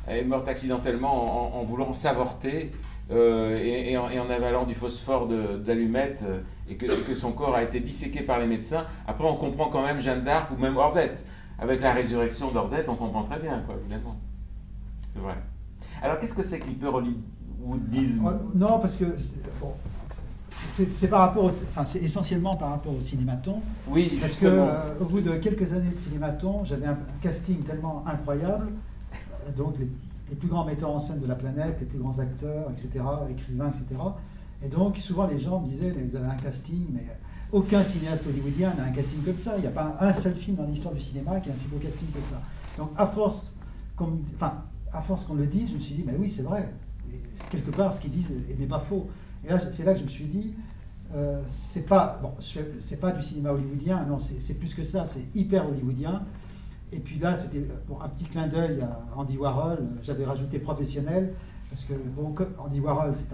est morte accidentellement en voulant s'avorter et en avalant du phosphore d'allumette et que son corps a été disséqué par les médecins. Après, on comprend quand même Jeanne d'Arc ou même Ordette. Avec la résurrection d'Ordette, on comprend très bien, quoi, évidemment. C'est vrai. Alors, qu'est-ce que c'est que l'hyper-hollywoodisme? Non, parce que bon, c'est par rapport, enfin, c'est essentiellement par rapport au cinématon. Oui, Parce que justement. au bout de quelques années de cinématon, j'avais un casting tellement incroyable, donc les plus grands metteurs en scène de la planète, les plus grands acteurs, etc., écrivains, etc. Et donc souvent les gens me disaient, vous avez un casting, mais aucun cinéaste hollywoodien n'a un casting comme ça. Il n'y a pas un seul film dans l'histoire du cinéma qui a un si beau casting que ça. Donc à force qu'on le dise, je me suis dit, mais oui, c'est vrai. Et quelque part, ce qu'ils disent n'est pas faux. Et là, c'est là que je me suis dit, c'est pas du cinéma hollywoodien, non, c'est plus que ça, c'est hyper hollywoodien. Et puis là, c'était un petit clin d'œil à Andy Warhol. J'avais rajouté professionnel, parce que Andy Warhol, c'est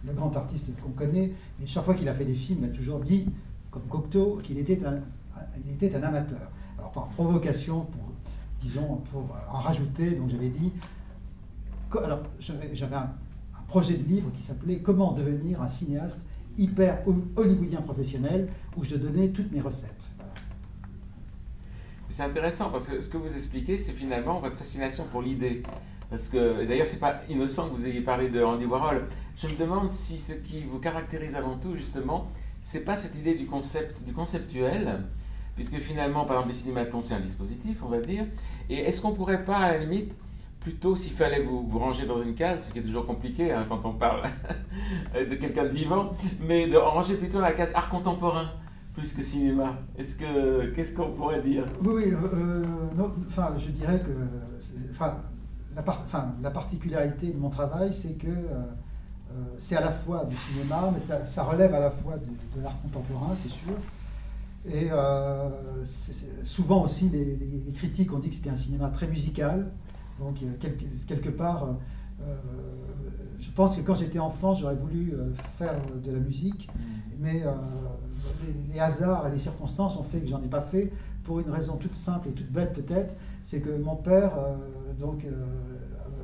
le grand artiste qu'on connaît, mais chaque fois qu'il a fait des films, il a toujours dit, comme Cocteau, qu'il était un amateur. Alors par provocation, pour en rajouter, donc j'avais dit, alors j'avais un projet de livre qui s'appelait « Comment devenir un cinéaste hyper hollywoodien professionnel » où je donnais toutes mes recettes. Voilà. C'est intéressant parce que ce que vous expliquez, c'est finalement votre fascination pour l'idée. Parce que d'ailleurs, c'est pas innocent que vous ayez parlé de Andy Warhol. Je me demande si ce qui vous caractérise avant tout, justement, c'est pas cette idée du conceptuel, puisque finalement, par exemple, les cinématons, c'est un dispositif, on va dire. Et est-ce qu'on pourrait pas, à la limite, plutôt, s'il fallait vous ranger dans une case, ce qui est toujours compliqué hein, quand on parle de quelqu'un de vivant, mais de ranger plutôt la case art contemporain plus que cinéma. Qu'est-ce qu'on pourrait dire? Oui, non, je dirais que la particularité de mon travail, c'est que c'est à la fois du cinéma, mais ça relève à la fois de l'art contemporain, c'est sûr. Et souvent aussi, les critiques ont dit que c'était un cinéma très musical. Donc, quelque part, je pense que quand j'étais enfant, j'aurais voulu faire de la musique, mais les hasards et les circonstances ont fait que j'en ai pas fait, pour une raison toute simple et toute bête peut-être, c'est que mon père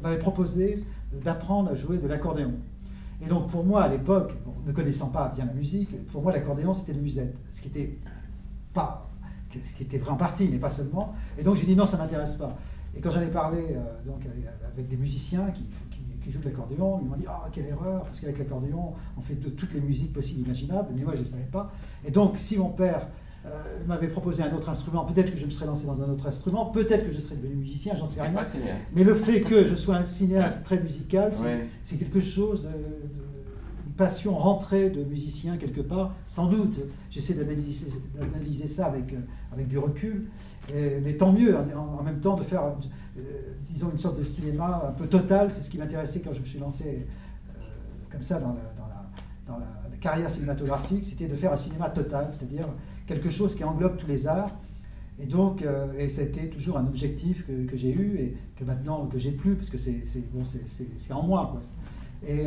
m'avait proposé d'apprendre à jouer de l'accordéon. Et donc pour moi, à l'époque, ne connaissant pas bien la musique, pour moi l'accordéon c'était le musette, ce qui était vrai en partie, mais pas seulement. Et donc j'ai dit non, ça m'intéresse pas. Et quand j'en ai parlé donc, avec des musiciens qui jouent de l'accordéon, ils m'ont dit « Ah, quelle erreur, parce qu'avec l'accordéon, on fait de toutes les musiques possibles et imaginables. » Mais moi, je ne savais pas. Et donc, si mon père m'avait proposé un autre instrument, peut-être que je me serais lancé dans un autre instrument, peut-être que je serais devenu musicien, j'en sais rien. Pas cinéaste. Mais le fait que je sois un cinéaste très musical, Ouais. c'est quelque chose une passion rentrée de musicien quelque part, sans doute. J'essaie d'analyser ça avec du recul. Mais tant mieux, en même temps, de faire, disons, une sorte de cinéma un peu total. C'est ce qui m'intéressait quand je me suis lancé comme ça dans la carrière cinématographique, c'était de faire un cinéma total, c'est-à-dire quelque chose qui englobe tous les arts. Et donc, ça a été toujours un objectif que j'ai eu et que maintenant que j'ai plus, parce que c'est en moi, quoi. Et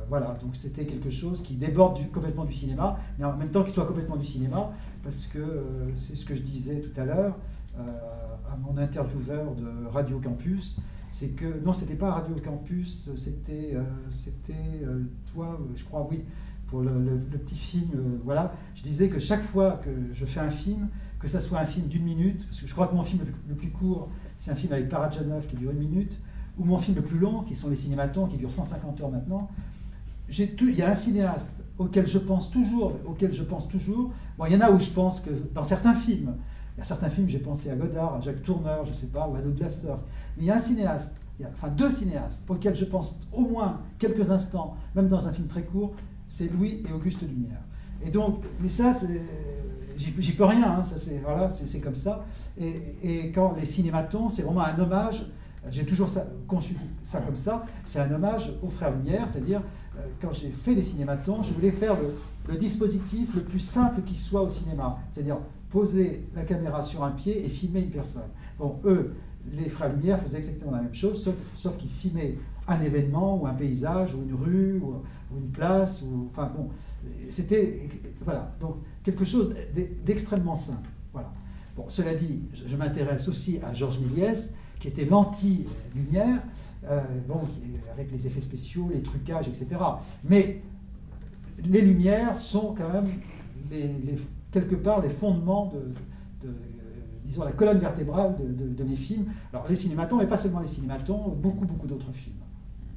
voilà, donc c'était quelque chose qui déborde complètement du cinéma, mais en même temps qu'il soit complètement du cinéma, parce que c'est ce que je disais tout à l'heure à mon intervieweur de Radio Campus, c'est que non, c'était pas Radio Campus, c'était toi, je crois, oui, pour le petit film, voilà. Je disais que chaque fois que je fais un film, que ça soit un film d'1 minute, parce que je crois que mon film le plus court, c'est un film avec Parajanov qui dure 1 minute, ou mon film le plus long, qui sont les cinématons, qui durent 150 heures maintenant. Il y a un cinéaste auquel je pense toujours. Bon, il y en a où je pense que dans certains films, il y a certains films, j'ai pensé à Godard, à Jacques Tourneur, je ne sais pas, ou à Douglas Sirk. Mais il y a un cinéaste, enfin 2 cinéastes, auxquels je pense au moins quelques instants, même dans un film très court, c'est Louis et Auguste Lumière. Et donc, mais ça, j'y peux rien, hein, voilà, c'est comme ça. Et quand les cinématons, c'est vraiment un hommage. J'ai toujours conçu ça comme ça, c'est un hommage aux frères Lumière, c'est-à-dire quand j'ai fait les cinématons, je voulais faire le dispositif le plus simple qui soit au cinéma, c'est-à-dire poser la caméra sur un pied et filmer une personne. Bon, eux, les frères Lumière faisaient exactement la même chose, sauf qu'ils filmaient un événement ou un paysage ou une rue ou une place, enfin bon, c'était, voilà, donc quelque chose d'extrêmement simple. Voilà. Bon, cela dit, je m'intéresse aussi à Georges Méliès, qui était l'anti-lumière, bon, avec les effets spéciaux, les trucages, etc. Mais les lumières sont quand même quelque part les fondements disons, la colonne vertébrale de mes films. Alors les cinématons, mais pas seulement les cinématons, beaucoup d'autres films.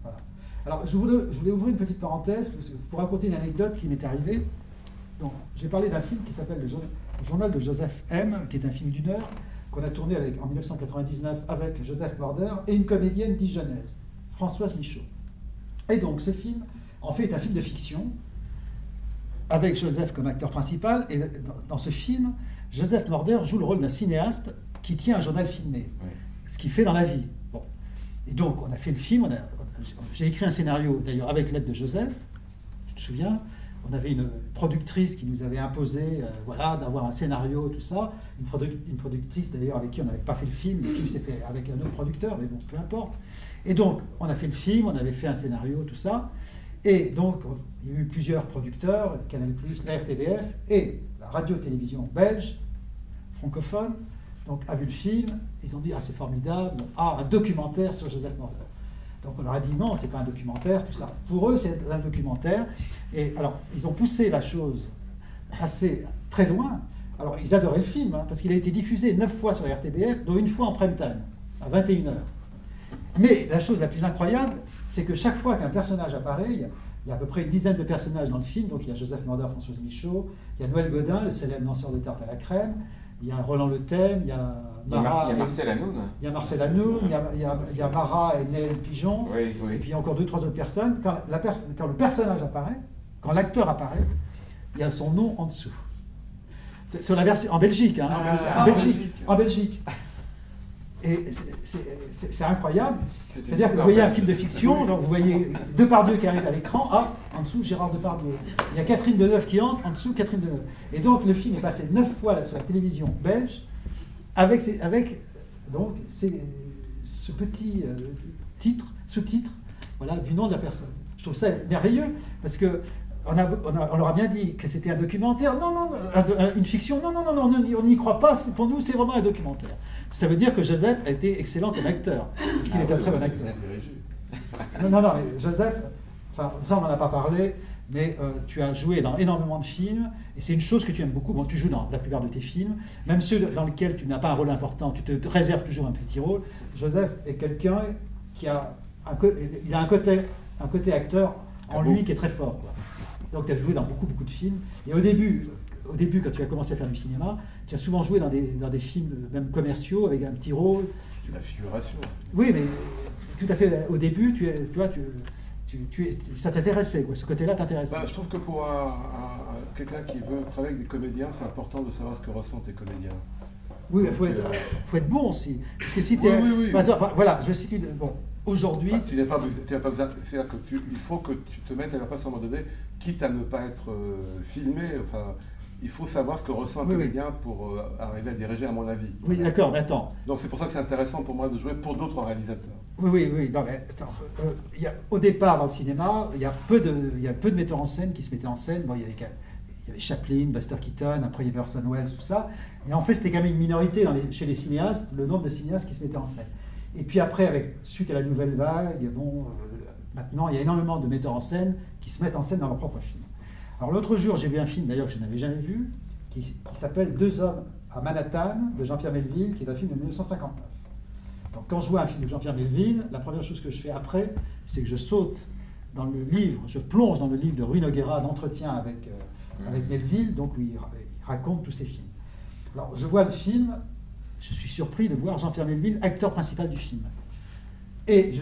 Voilà. Alors je voulais ouvrir une petite parenthèse pour raconter une anecdote qui m'est arrivée. Donc j'ai parlé d'un film qui s'appelle Le Journal de Joseph M, qui est un film d'1 heure, qu'on a tourné en 1999 avec Joseph Morder et une comédienne dijonnaise, Françoise Michaud. Et donc ce film, en fait, est un film de fiction, avec Joseph comme acteur principal, et dans ce film, Joseph Morder joue le rôle d'un cinéaste qui tient un journal filmé, oui, ce qu'il fait dans la vie. Bon. Et donc, on a fait le film, j'ai écrit un scénario, d'ailleurs, avec l'aide de Joseph, tu te souviens, on avait une productrice qui nous avait imposé voilà, d'avoir un scénario, tout ça, une productrice d'ailleurs avec qui on n'avait pas fait le film s'est fait avec un autre producteur, mais bon, peu importe. Et donc, on a fait le film, on avait fait un scénario, tout ça, et donc, il y a eu plusieurs producteurs, Canal+, la RTBF, et la radio-télévision belge, francophone, donc a vu le film, ils ont dit « Ah, c'est formidable, ah, un documentaire sur Joseph Morder ». Donc on leur a dit « Non, c'est pas un documentaire, tout ça ». Pour eux, c'est un documentaire. Et alors, ils ont poussé la chose très loin. Alors, ils adoraient le film, hein, parce qu'il a été diffusé 9 fois sur la RTBF, dont une fois en prime time, à 21h. Mais la chose la plus incroyable, c'est que chaque fois qu'un personnage apparaît, il y a à peu près une dizaine de personnages dans le film, donc il y a Joseph Morder, Françoise Michaud, il y a Noël Godin, le célèbre lanceur de tarte à la crème, il y a Roland Le Thème, il y a Marat, il y a Marcel Hanoun. Il y a Marcel Hanoun, il y a Marat et Néel Pigeon, oui, oui. Et puis encore 2-3 autres personnes. Quand le personnage apparaît, quand l'acteur apparaît, il y a son nom en dessous. Sur la version, en Belgique, hein, en Belgique. Et c'est incroyable. C'est-à-dire que vous voyez un film de fiction, donc vous voyez Depardieu qui arrive à l'écran, en dessous Gérard Depardieu. Il y a Catherine Deneuve qui entre, en dessous Catherine Deneuve. Et donc le film est passé 9 fois là, sur la télévision belge, avec donc, ce petit sous-titre voilà, du nom de la personne. Je trouve ça merveilleux, parce que on leur a bien dit que c'était un documentaire. Non, une fiction. Non, on n'y croit pas. Pour nous, c'est vraiment un documentaire. Ça veut dire que Joseph a été excellent comme acteur, parce qu'il est un très bon acteur. Non, mais Joseph, enfin, ça on n'en a pas parlé, mais tu as joué dans énormément de films, et c'est une chose que tu aimes beaucoup. Bon, tu joues dans la plupart de tes films, même ceux dans lesquels tu n'as pas un rôle important, tu te réserves toujours un petit rôle. Joseph est quelqu'un qui a un côté acteur en lui qui est très fort, quoi. Donc tu as joué dans beaucoup de films. Et au début, quand tu as commencé à faire du cinéma, tu as souvent joué dans des films même commerciaux avec un petit rôle. C'est la figuration. Oui, mais tout à fait. Au début, ça t'intéressait, quoi. Ce côté-là t'intéressait. Je trouve que pour quelqu'un qui veut travailler avec des comédiens, c'est important de savoir ce que ressentent les comédiens. Oui, mais faut être bon aussi. Parce que si tu es... Oui. Voilà, je situe... Bon, aujourd'hui... Tu n'as pas besoin... C'est-à-dire qu'il faut que tu te mettes à la place à un moment donné, quitte à ne pas être filmé. Enfin, il faut savoir ce que ressent un comédien pour arriver à diriger, à mon avis. Oui, d'accord, mais attends. Donc c'est pour ça que c'est intéressant pour moi de jouer pour d'autres réalisateurs. Oui. Non, mais attends. Au départ, dans le cinéma, il y a peu de metteurs en scène qui se mettaient en scène. Bon, il y avait Chaplin, Buster Keaton, après il y avait Orson Welles, tout ça. Mais en fait, c'était quand même une minorité chez les cinéastes, le nombre de cinéastes qui se mettaient en scène. Et puis après, suite à la nouvelle vague, maintenant, il y a énormément de metteurs en scène qui se mettent en scène dans leur propre film. Alors l'autre jour, j'ai vu un film d'ailleurs que je n'avais jamais vu, qui s'appelle Deux hommes à Manhattan, de Jean-Pierre Melville, qui est un film de 1959. Donc quand je vois un film de Jean-Pierre Melville, la première chose que je fais après, c'est que je saute dans le livre, je plonge dans le livre de Rui Nogueira d'entretien avec Melville, donc où il raconte tous ses films. Alors je vois le film, je suis surpris de voir Jean-Pierre Melville, acteur principal du film. Et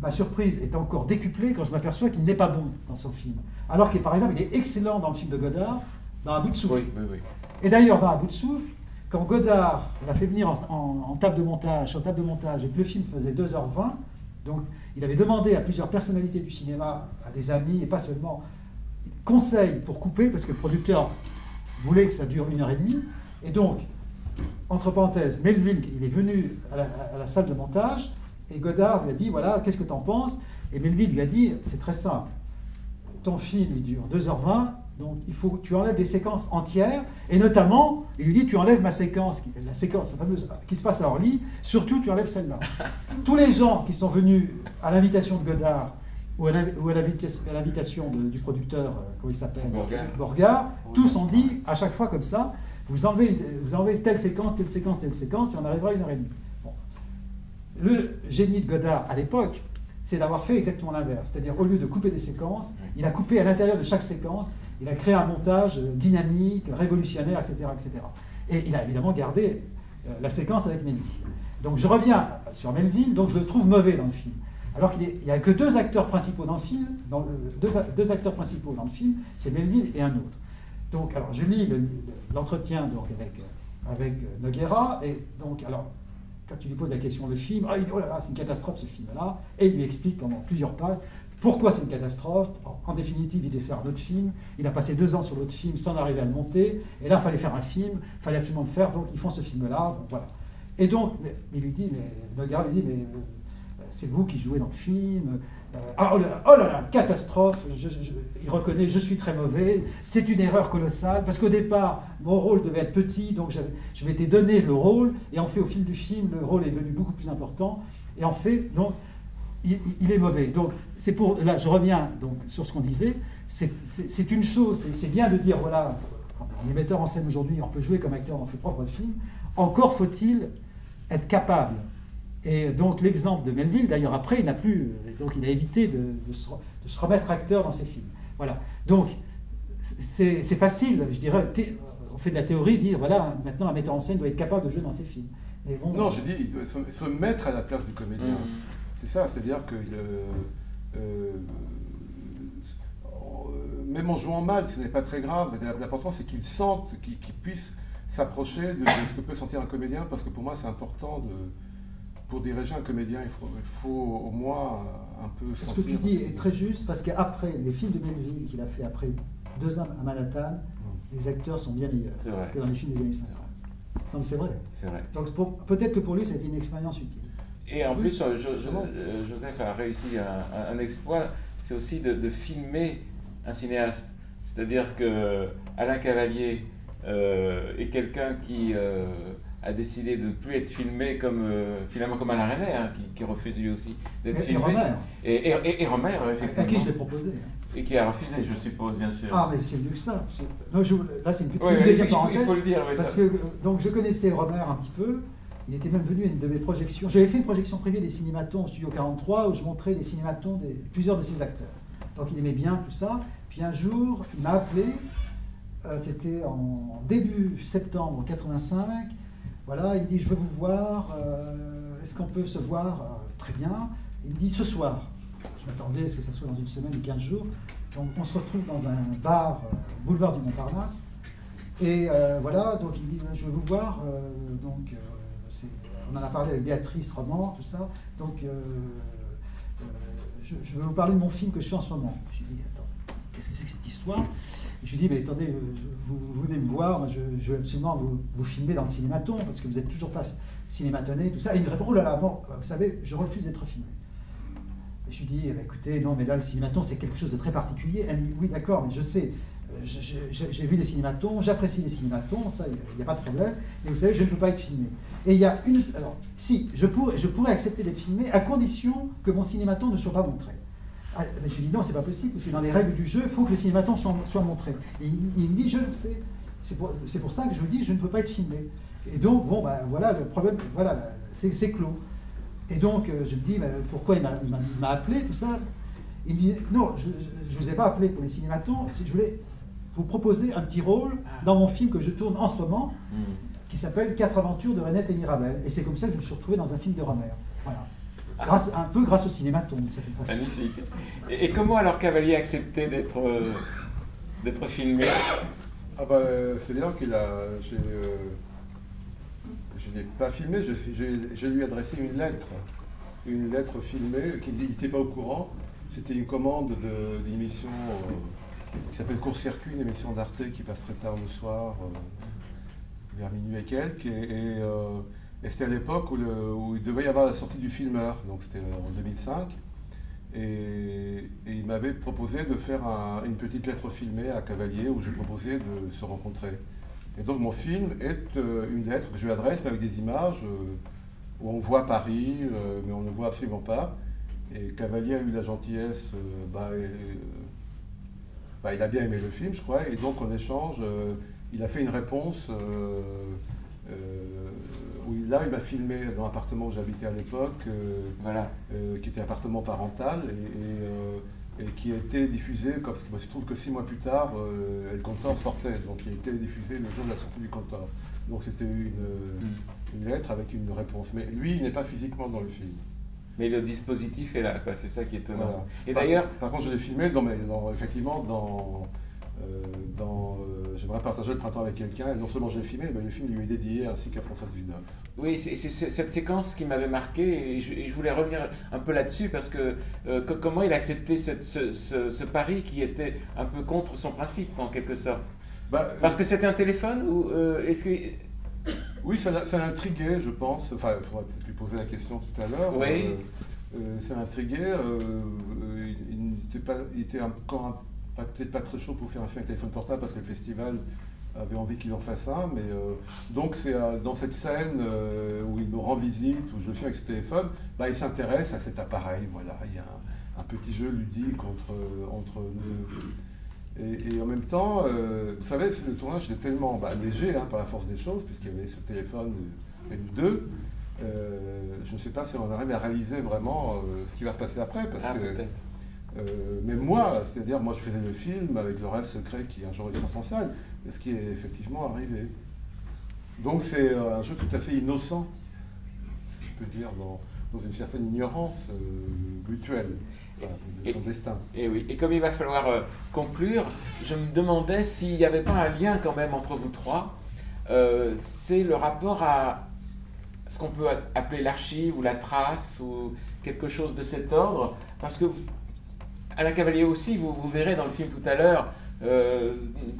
ma surprise est encore décuplée quand je m'aperçois qu'il n'est pas bon dans son film. Alors que, par exemple, il est excellent dans le film de Godard, dans Un bout de souffle. Oui. Et d'ailleurs, dans Un bout de souffle, quand Godard l'a fait venir en table de montage, et que le film faisait 2h20, donc il avait demandé à plusieurs personnalités du cinéma, à des amis, et pas seulement, conseil pour couper, parce que le producteur voulait que ça dure 1h30. Et donc, entre parenthèses, Melville, il est venu à la salle de montage, et Godard lui a dit, voilà, qu'est-ce que tu en penses? Et Melville lui a dit, c'est très simple, ton film, il dure 2h20, donc il faut que tu enlèves des séquences entières, et notamment, il lui dit, tu enlèves ma séquence, la séquence fameuse qui se passe à Orly, surtout tu enlèves celle-là. Tous les gens qui sont venus à l'invitation de Godard, ou à l'invitation du producteur, comment il s'appelle, Borgard, tous ont dit, à chaque fois comme ça, vous enlevez telle séquence, telle séquence, telle séquence, et on arrivera à 1h30. Bon. Le génie de Godard, à l'époque, c'est d'avoir fait exactement l'inverse. C'est-à-dire, au lieu de couper des séquences, il a coupé à l'intérieur de chaque séquence, il a créé un montage dynamique, révolutionnaire, etc., etc. Et il a évidemment gardé la séquence avec Melville. Donc je reviens sur Melville, donc je le trouve mauvais dans le film. Alors qu'il n'y a que deux acteurs principaux dans le film, deux acteurs principaux dans le film, c'est Melville et un autre. Donc, alors, je lis l'entretien avec Nogueira, et donc, alors, quand tu lui poses la question de film, il dit, oh là là, c'est une catastrophe ce film-là, et il lui explique pendant plusieurs pages pourquoi c'est une catastrophe. En définitive, il devait faire un autre film, il a passé 2 ans sur l'autre film sans arriver à le monter, et là, il fallait faire un film, il fallait absolument le faire, donc ils font ce film-là, bon, voilà. Et donc, il lui dit, Nogueira lui dit, mais c'est vous qui jouez dans le film. Oh là là, catastrophe. Il reconnaît, je suis très mauvais. C'est une erreur colossale. Parce qu'au départ, mon rôle devait être petit, donc je m'étais donné le rôle. Et en fait, au fil du film, le rôle est devenu beaucoup plus important. Et en fait, donc, il est mauvais. Donc, c'est pour. Là, je reviens donc, sur ce qu'on disait. C'est une chose, c'est bien de dire, voilà, on est metteur en scène aujourd'hui, on peut jouer comme acteur dans ses propres films. Encore faut-il être capable. Et donc l'exemple de Melville, d'ailleurs après, il n'a plus, donc il a évité de se remettre acteur dans ses films. Voilà. Donc c'est facile, je dirais, on fait de la théorie, dire voilà, maintenant un metteur en scène doit être capable de jouer dans ses films. Mais bon, non, je dis, il doit se mettre à la place du comédien. C'est ça, c'est-à-dire que même en jouant mal, ce n'est pas très grave. L'important c'est qu'il sente, qu'il puisse s'approcher de ce que peut sentir un comédien, parce que pour moi c'est important pour diriger un comédien, il faut au moins un peu... Ce que tu dis est très juste, parce qu'après, les films de Melville qu'il a fait après 2 ans à Manhattan, les acteurs sont bien meilleurs que dans les films des années 50. Non mais c'est vrai. C'est vrai. Donc peut-être que pour lui, ça a été une expérience utile. Et en plus, Joseph a réussi un exploit, c'est aussi de filmer un cinéaste. C'est-à-dire que Alain Cavalier est quelqu'un qui... a décidé de ne plus être filmé finalement comme Alain Resnais, hein, qui refuse lui aussi d'être filmé. Et Romer, effectivement. À qui je l'ai proposé. Et qui a refusé, je suppose, bien sûr. Ah, mais c'est mieux que ça. Non, là, c'est une deuxième parenthèse. Il faut le dire, oui, parce que donc, je connaissais Romer un petit peu. Il était même venu à une de mes projections. J'avais fait une projection privée des cinématons au Studio 43 où je montrais les cinématons de plusieurs de ses acteurs. Donc il aimait bien tout ça. Puis un jour, il m'a appelé. C'était en début septembre 85. Voilà, il me dit, je veux vous voir, est-ce qu'on peut se voir? Très bien. Il me dit, ce soir. Je m'attendais à ce que ça soit dans 1 semaine ou 15 jours. Donc on se retrouve dans un bar, boulevard du Montparnasse. Et voilà, donc il me dit, je veux vous voir. On en a parlé avec Béatrice Roman, tout ça. Donc je veux vous parler de mon film que je fais en ce moment. Je lui dis, attends, qu'est-ce que c'est que cette histoire? Je lui dis, mais attendez, vous venez me voir, moi, je veux absolument vous filmer dans le cinématon, parce que vous n'êtes toujours pas cinématonné, tout ça. Et il me répond, oh là là, bon, vous savez, je refuse d'être filmé. Et je lui dis, eh bien, écoutez, non, mais là, le cinématon, c'est quelque chose de très particulier. Elle me dit, oui, d'accord, mais je sais, j'ai vu des cinématons, j'apprécie les cinématons, ça, il n'y a pas de problème, mais vous savez, je ne peux pas être filmé. Et il y a alors, si, je pourrais accepter d'être filmé, à condition que mon cinématon ne soit pas montré. Ah, je lui dis non, c'est pas possible, parce que dans les règles du jeu, il faut que les cinématons soient montrés. Et il me dit, je le sais. C'est pour ça que je lui dis, je ne peux pas être filmé. Et donc, bon, ben voilà, le problème, voilà, c'est clos. Et donc, je me dis, ben, pourquoi il m'a appelé, tout ça. Il me dit, non, je ne vous ai pas appelé pour les cinématons, je voulais vous proposer un petit rôle dans mon film que je tourne en ce moment, qui s'appelle 4 aventures de Renette et Mirabel. Et c'est comme ça que je me suis retrouvé dans un film de Romer. Voilà. Un peu grâce au cinématon, de cette façon. Magnifique. Et comment alors Cavalier a accepté d'être filmé? Ah bah, c'est-à-dire qu'il a... je ne l'ai pas filmé, je lui ai adressé une lettre filmée, qu'il n'était pas au courant. C'était une commande d'émission qui s'appelle Court-Circuit, une émission d'Arte qui passe très tard le soir, vers minuit et quelques. Et c'était à l'époque où il devait y avoir la sortie du filmeur, donc c'était en 2005. Et il m'avait proposé de faire une petite lettre filmée à Cavalier où je lui proposais de se rencontrer. Et donc mon film est une lettre que je lui adresse, mais avec des images où on voit Paris, mais on ne voit absolument pas. Et Cavalier a eu la gentillesse, il a bien aimé le film, je crois, et donc en échange, il a fait une réponse où il m'a filmé dans l'appartement où j'habitais à l'époque, qui était un appartement parental, et qui a été diffusé, parce qu'il se trouve que 6 mois plus tard, El Cantor sortait, donc il a été diffusé le jour de la sortie du Cantor. Donc c'était une lettre avec une réponse. Mais lui, il n'est pas physiquement dans le film. Mais le dispositif est là, quoi. C'est ça qui est étonnant. Voilà. Et d'ailleurs, par contre, je l'ai filmé effectivement dans j'aimerais partager le printemps avec quelqu'un, et non seulement je l'ai filmé, mais le film lui est dédié, ainsi qu'à Françoise Vidal. Oui, c'est cette séquence qui m'avait marqué, et je voulais revenir un peu là-dessus, parce que comment il a accepté ce pari qui était un peu contre son principe, en quelque sorte. Parce que c'était un téléphone, ou est-ce que... Oui, ça l'a intrigué, je pense. Enfin, il faudra peut-être lui poser la question tout à l'heure. Oui. Ça l'a intrigué. Il était encore peut-être pas très chaud pour faire un film avec téléphone portable, parce que le festival avait envie qu'il en fasse un. Mais donc c'est dans cette scène où il me rend visite, où je le fais avec ce téléphone, il s'intéresse à cet appareil. Voilà, il y a un petit jeu ludique entre nous. Et en même temps, vous savez, le tournage était tellement léger par la force des choses, puisqu'il y avait ce téléphone et nous deux. Je ne sais pas si on arrive à réaliser vraiment ce qui va se passer après, parce que même moi, c'est-à-dire moi je faisais le film avec le rêve secret qui un jour il sort en salle, et ce qui est effectivement arrivé. Donc c'est un jeu tout à fait innocent, si je peux dire, dans une certaine ignorance mutuelle. De son destin. Et oui, et comme il va falloir conclure, je me demandais s'il n'y avait pas un lien quand même entre vous trois. C'est le rapport à ce qu'on peut appeler l'archive ou la trace ou quelque chose de cet ordre. Parce que Alain Cavalier aussi, vous verrez dans le film tout à l'heure,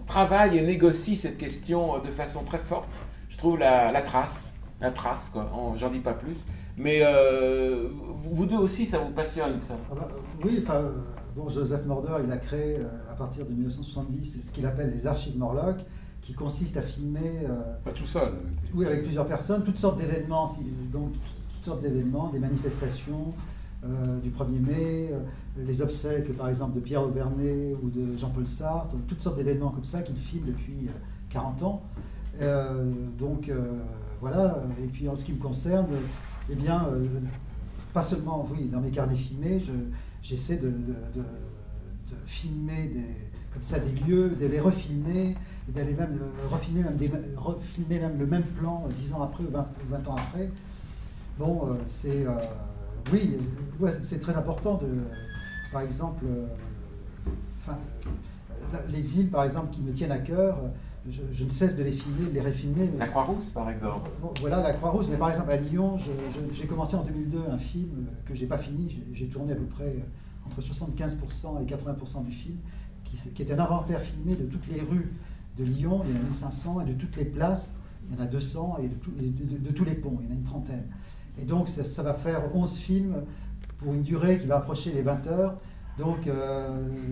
travaille et négocie cette question de façon très forte. Je trouve la trace, quoi. J'en dis pas plus. Mais vous deux aussi, ça vous passionne, ça? Oui, Joseph Morder, il a créé à partir de 1970 ce qu'il appelle les archives Morlock, qui consiste à filmer... pas tout seul. Oui, avec plusieurs personnes, toutes sortes d'événements, des manifestations du 1er mai, les obsèques, par exemple, de Pierre Auvernay ou de Jean-Paul Sartre, toutes sortes d'événements comme ça qu'il filme depuis 40 ans. Voilà, et puis en ce qui me concerne... Eh bien, pas seulement, oui, dans mes carnets filmés, j'essaie de filmer comme ça des lieux, de les refilmer, et d'aller même refilmer même le même plan 10 ans après ou 20 ans après. Bon, oui, c'est très important par exemple, les villes, par exemple, qui me tiennent à cœur. Je ne cesse de les filmer, de les refilmer. La Croix-Rousse, par exemple. Voilà, la Croix-Rousse. Mais par exemple, à Lyon, j'ai commencé en 2002 un film que j'ai pas fini. J'ai tourné à peu près entre 75% et 80% du film, qui est un inventaire filmé de toutes les rues de Lyon. Il y en a 1500, et de toutes les places, il y en a 200, et de tous les ponts, il y en a une trentaine. Et donc, ça va faire 11 films pour une durée qui va approcher les 20 heures. Donc,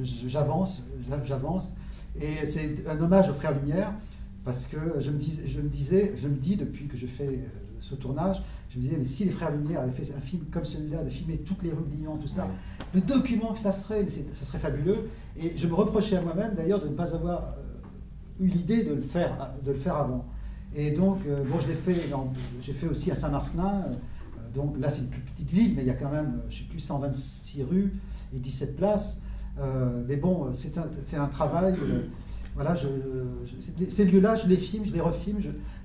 j'avance. Et c'est un hommage aux Frères Lumière, parce que je me dis depuis que je fais ce tournage, je me disais, mais si les Frères Lumière avaient fait un film comme celui-là, de filmer toutes les rues de Lyon, tout ça, le document que ça serait fabuleux. Et je me reprochais à moi-même d'ailleurs de ne pas avoir eu l'idée de le faire avant. Et donc, je l'ai fait, j'ai fait aussi à Saint-Marcelin, donc là c'est une plus petite ville, mais il y a quand même, je ne sais plus, 126 rues et 17 places. Mais bon, c'est un travail. Voilà, ces lieux-là, je les filme, je les refilme.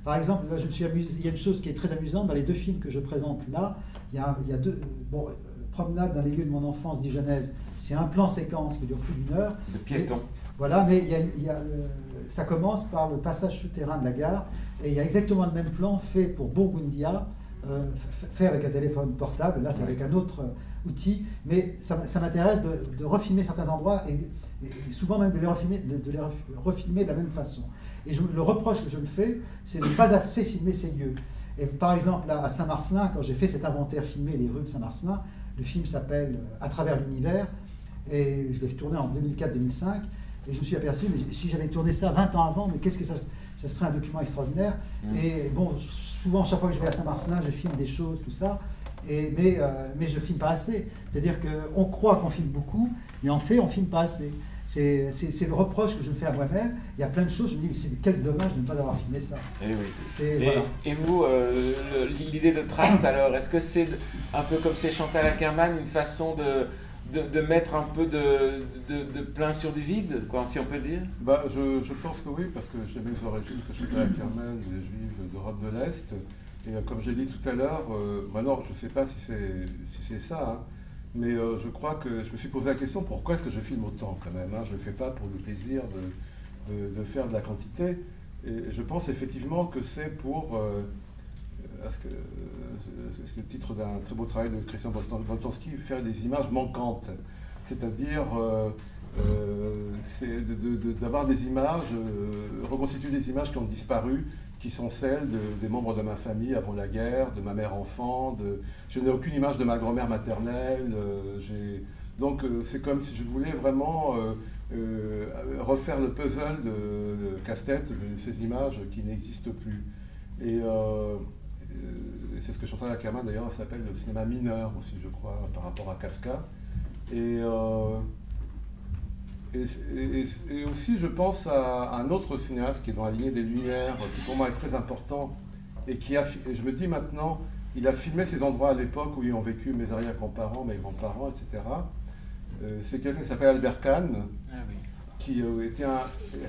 Par exemple, là, je me suis amusé. Il y a une chose qui est très amusante dans les deux films que je présente là. Il y a deux. Bon, Promenade dans les lieux de mon enfance dijonnaise. C'est un plan séquence qui dure plus d'1 heure. De piéton. Voilà, mais ça commence par le passage souterrain de la gare, et il y a exactement le même plan fait pour Burgundia, fait avec un téléphone portable. Là, c'est avec un autre outil, mais ça m'intéresse de refilmer certains endroits et et souvent même de les refilmer de la même façon. Et le reproche que je me fais, c'est de ne pas assez filmer ces lieux. Et par exemple, à Saint-Marcelin, quand j'ai fait cet inventaire filmé des rues de Saint-Marcelin, le film s'appelle À travers l'univers, et je l'ai tourné en 2004-2005, et je me suis aperçu, mais si j'avais tourné ça 20 ans avant, mais qu'est-ce que ça serait un document extraordinaire. Et bon, souvent, chaque fois que je vais à Saint-Marcelin, je filme des choses, tout ça, mais je ne filme pas assez. C'est-à-dire qu'on croit qu'on filme beaucoup, mais en fait, on ne filme pas assez. C'est le reproche que je me fais à moi-même. Il y a plein de choses, je me dis, c'est quel dommage de ne pas avoir filmé ça. Et, oui. Voilà. Et vous, l'idée de trace, alors, est-ce que c'est un peu comme chez Chantal Akerman, une façon de mettre un peu de plein sur du vide, quoi, si on peut dire? Je pense que oui, parce que j'ai les mêmes origines que Chantal Akerman, les Juifs d'Europe de l'Est. Et comme je l'ai dit tout à l'heure, maintenant, je ne sais pas si c'est ça, hein, mais je crois que je me suis posé la question, pourquoi est-ce que je filme autant quand même, hein? Je ne le fais pas pour le plaisir de faire de la quantité. Et je pense effectivement que c'est pour... c'est le titre d'un très beau travail de Christian Boltanski, faire des images manquantes. C'est-à-dire d'avoir des images, reconstituer des images qui ont disparu, qui sont celles des membres de ma famille avant la guerre, de ma mère enfant. Je n'ai aucune image de ma grand-mère maternelle. Donc c'est comme si je voulais vraiment refaire le puzzle de casse-tête de ces images qui n'existent plus. Et c'est ce que Chantal Akerman d'ailleurs s'appelle le cinéma mineur aussi, je crois, par rapport à Kafka. Et aussi, je pense à un autre cinéaste qui est dans la lignée des Lumières, qui pour moi est très important, et et je me dis maintenant, il a filmé ces endroits à l'époque où y ont vécu mes arrière-grands-parents, mes grands-parents, etc. C'est quelqu'un qui s'appelle Albert Kahn, qui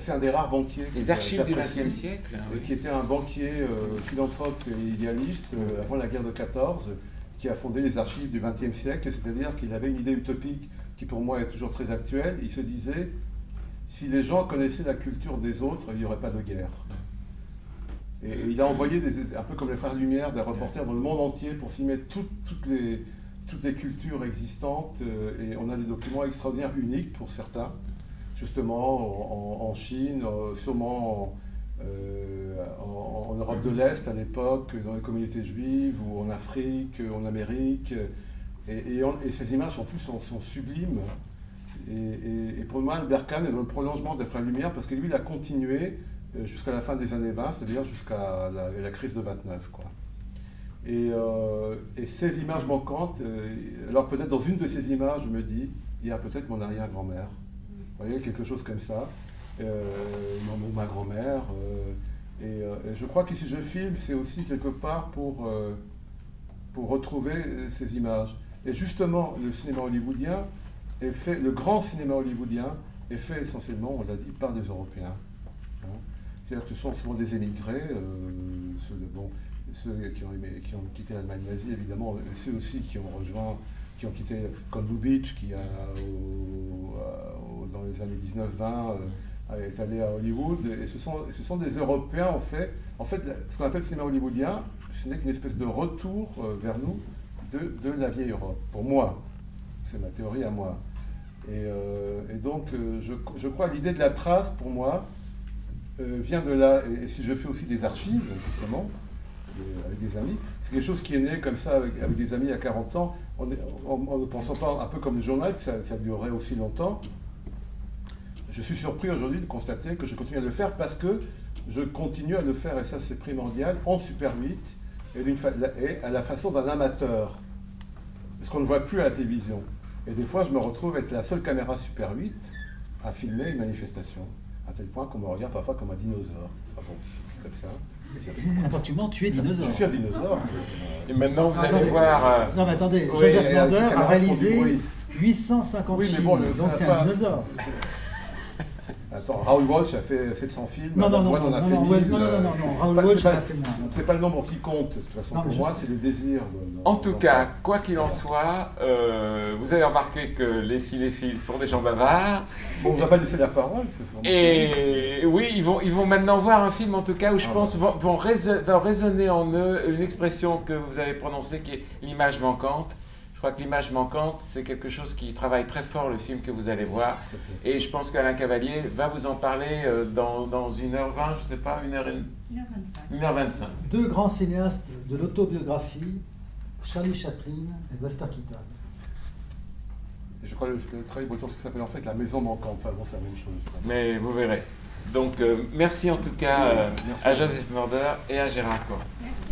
c'est un des rares banquiers. Les archives du XXe siècle. Qui était un banquier philanthrope et idéaliste avant la guerre de 14, qui a fondé les archives du XXe siècle, c'est-à-dire qu'il avait une idée utopique qui pour moi est toujours très actuelle. Il se disait, si les gens connaissaient la culture des autres, il n'y aurait pas de guerre. Et il a envoyé, un peu comme les Frères Lumière, des reporters dans le monde entier pour filmer toutes les cultures existantes. Et on a des documents extraordinaires, uniques pour certains, justement en Chine, sûrement en Europe de l'Est à l'époque, dans les communautés juives, ou en Afrique, en Amérique. Et ces images en plus sont sublimes. Et pour moi, Albert Kahn est dans le prolongement des Frères Lumière, parce que lui, il a continué jusqu'à la fin des années 20, c'est-à-dire jusqu'à la crise de 29, quoi. Et ces images manquantes, alors peut-être dans une de ces images, je me dis, il y a peut-être mon arrière-grand-mère. Vous voyez, quelque chose comme ça. Ou ma grand-mère. Et je crois que si je filme, c'est aussi quelque part pour retrouver ces images. Et justement, le cinéma hollywoodien est fait, le grand cinéma hollywoodien est fait essentiellement, on l'a dit, par des Européens. Hein. C'est-à-dire que ce sont souvent des émigrés, ceux qui ont quitté l'Allemagne nazie, évidemment, ceux aussi qui ont quitté, comme Lubitsch, qui dans les années 19-20 est allé à Hollywood. Et ce sont des Européens, en fait, ce qu'on appelle le cinéma hollywoodien, ce n'est qu'une espèce de retour vers nous de la vieille Europe. Pour moi, c'est ma théorie à moi. Et donc, je crois que l'idée de la trace, pour moi, vient de là. Et si je fais aussi des archives, justement, avec des amis, c'est quelque chose qui est né comme ça avec des amis il y a 40 ans, en ne pensant pas un peu comme le journal, que ça durerait aussi longtemps. Je suis surpris aujourd'hui de constater que je continue à le faire parce que je continue à le faire, et ça c'est primordial, en Super 8 et à la façon d'un amateur. Parce qu'on ne voit plus à la télévision. Et des fois, je me retrouve avec la seule caméra Super 8 à filmer une manifestation, à tel point qu'on me regarde parfois comme un dinosaure. Ah bon, comme ça. Apparemment, tu es dinosaure. Je suis un dinosaure. Et maintenant, vous allez voir... Non, mais attendez, oui, Joseph Bonder a réalisé 850 oui, mais films, bon, donc c'est un dinosaure. Attends, Raoul Walsh a fait 700 films, non, Raoul Walsh en a fait moins. C'est pas le nombre qui compte, de toute façon, pour moi, c'est le désir. En tout cas, quoi qu'il en soit, vous avez remarqué que les cinéphiles sont des gens bavards. Bon, on ne va pas laisser la parole, ce sont... Et oui, ils vont maintenant voir un film, en tout cas, où je pense va résonner en eux une expression que vous avez prononcée, qui est l'image manquante. Je crois que l'image manquante, c'est quelque chose qui travaille très fort le film que vous allez voir. Et je pense qu'Alain Cavalier va vous en parler dans 1h20, je ne sais pas, 1h25. Deux grands cinéastes de l'autobiographie, Charlie Chaplin et Buster Keaton. Et je crois que le travail breton, ce qui s'appelle en fait la maison manquante. Enfin bon, c'est la même chose. Mais vous verrez. Donc merci en tout cas à Joseph Murder et à Gérard Corr. Merci.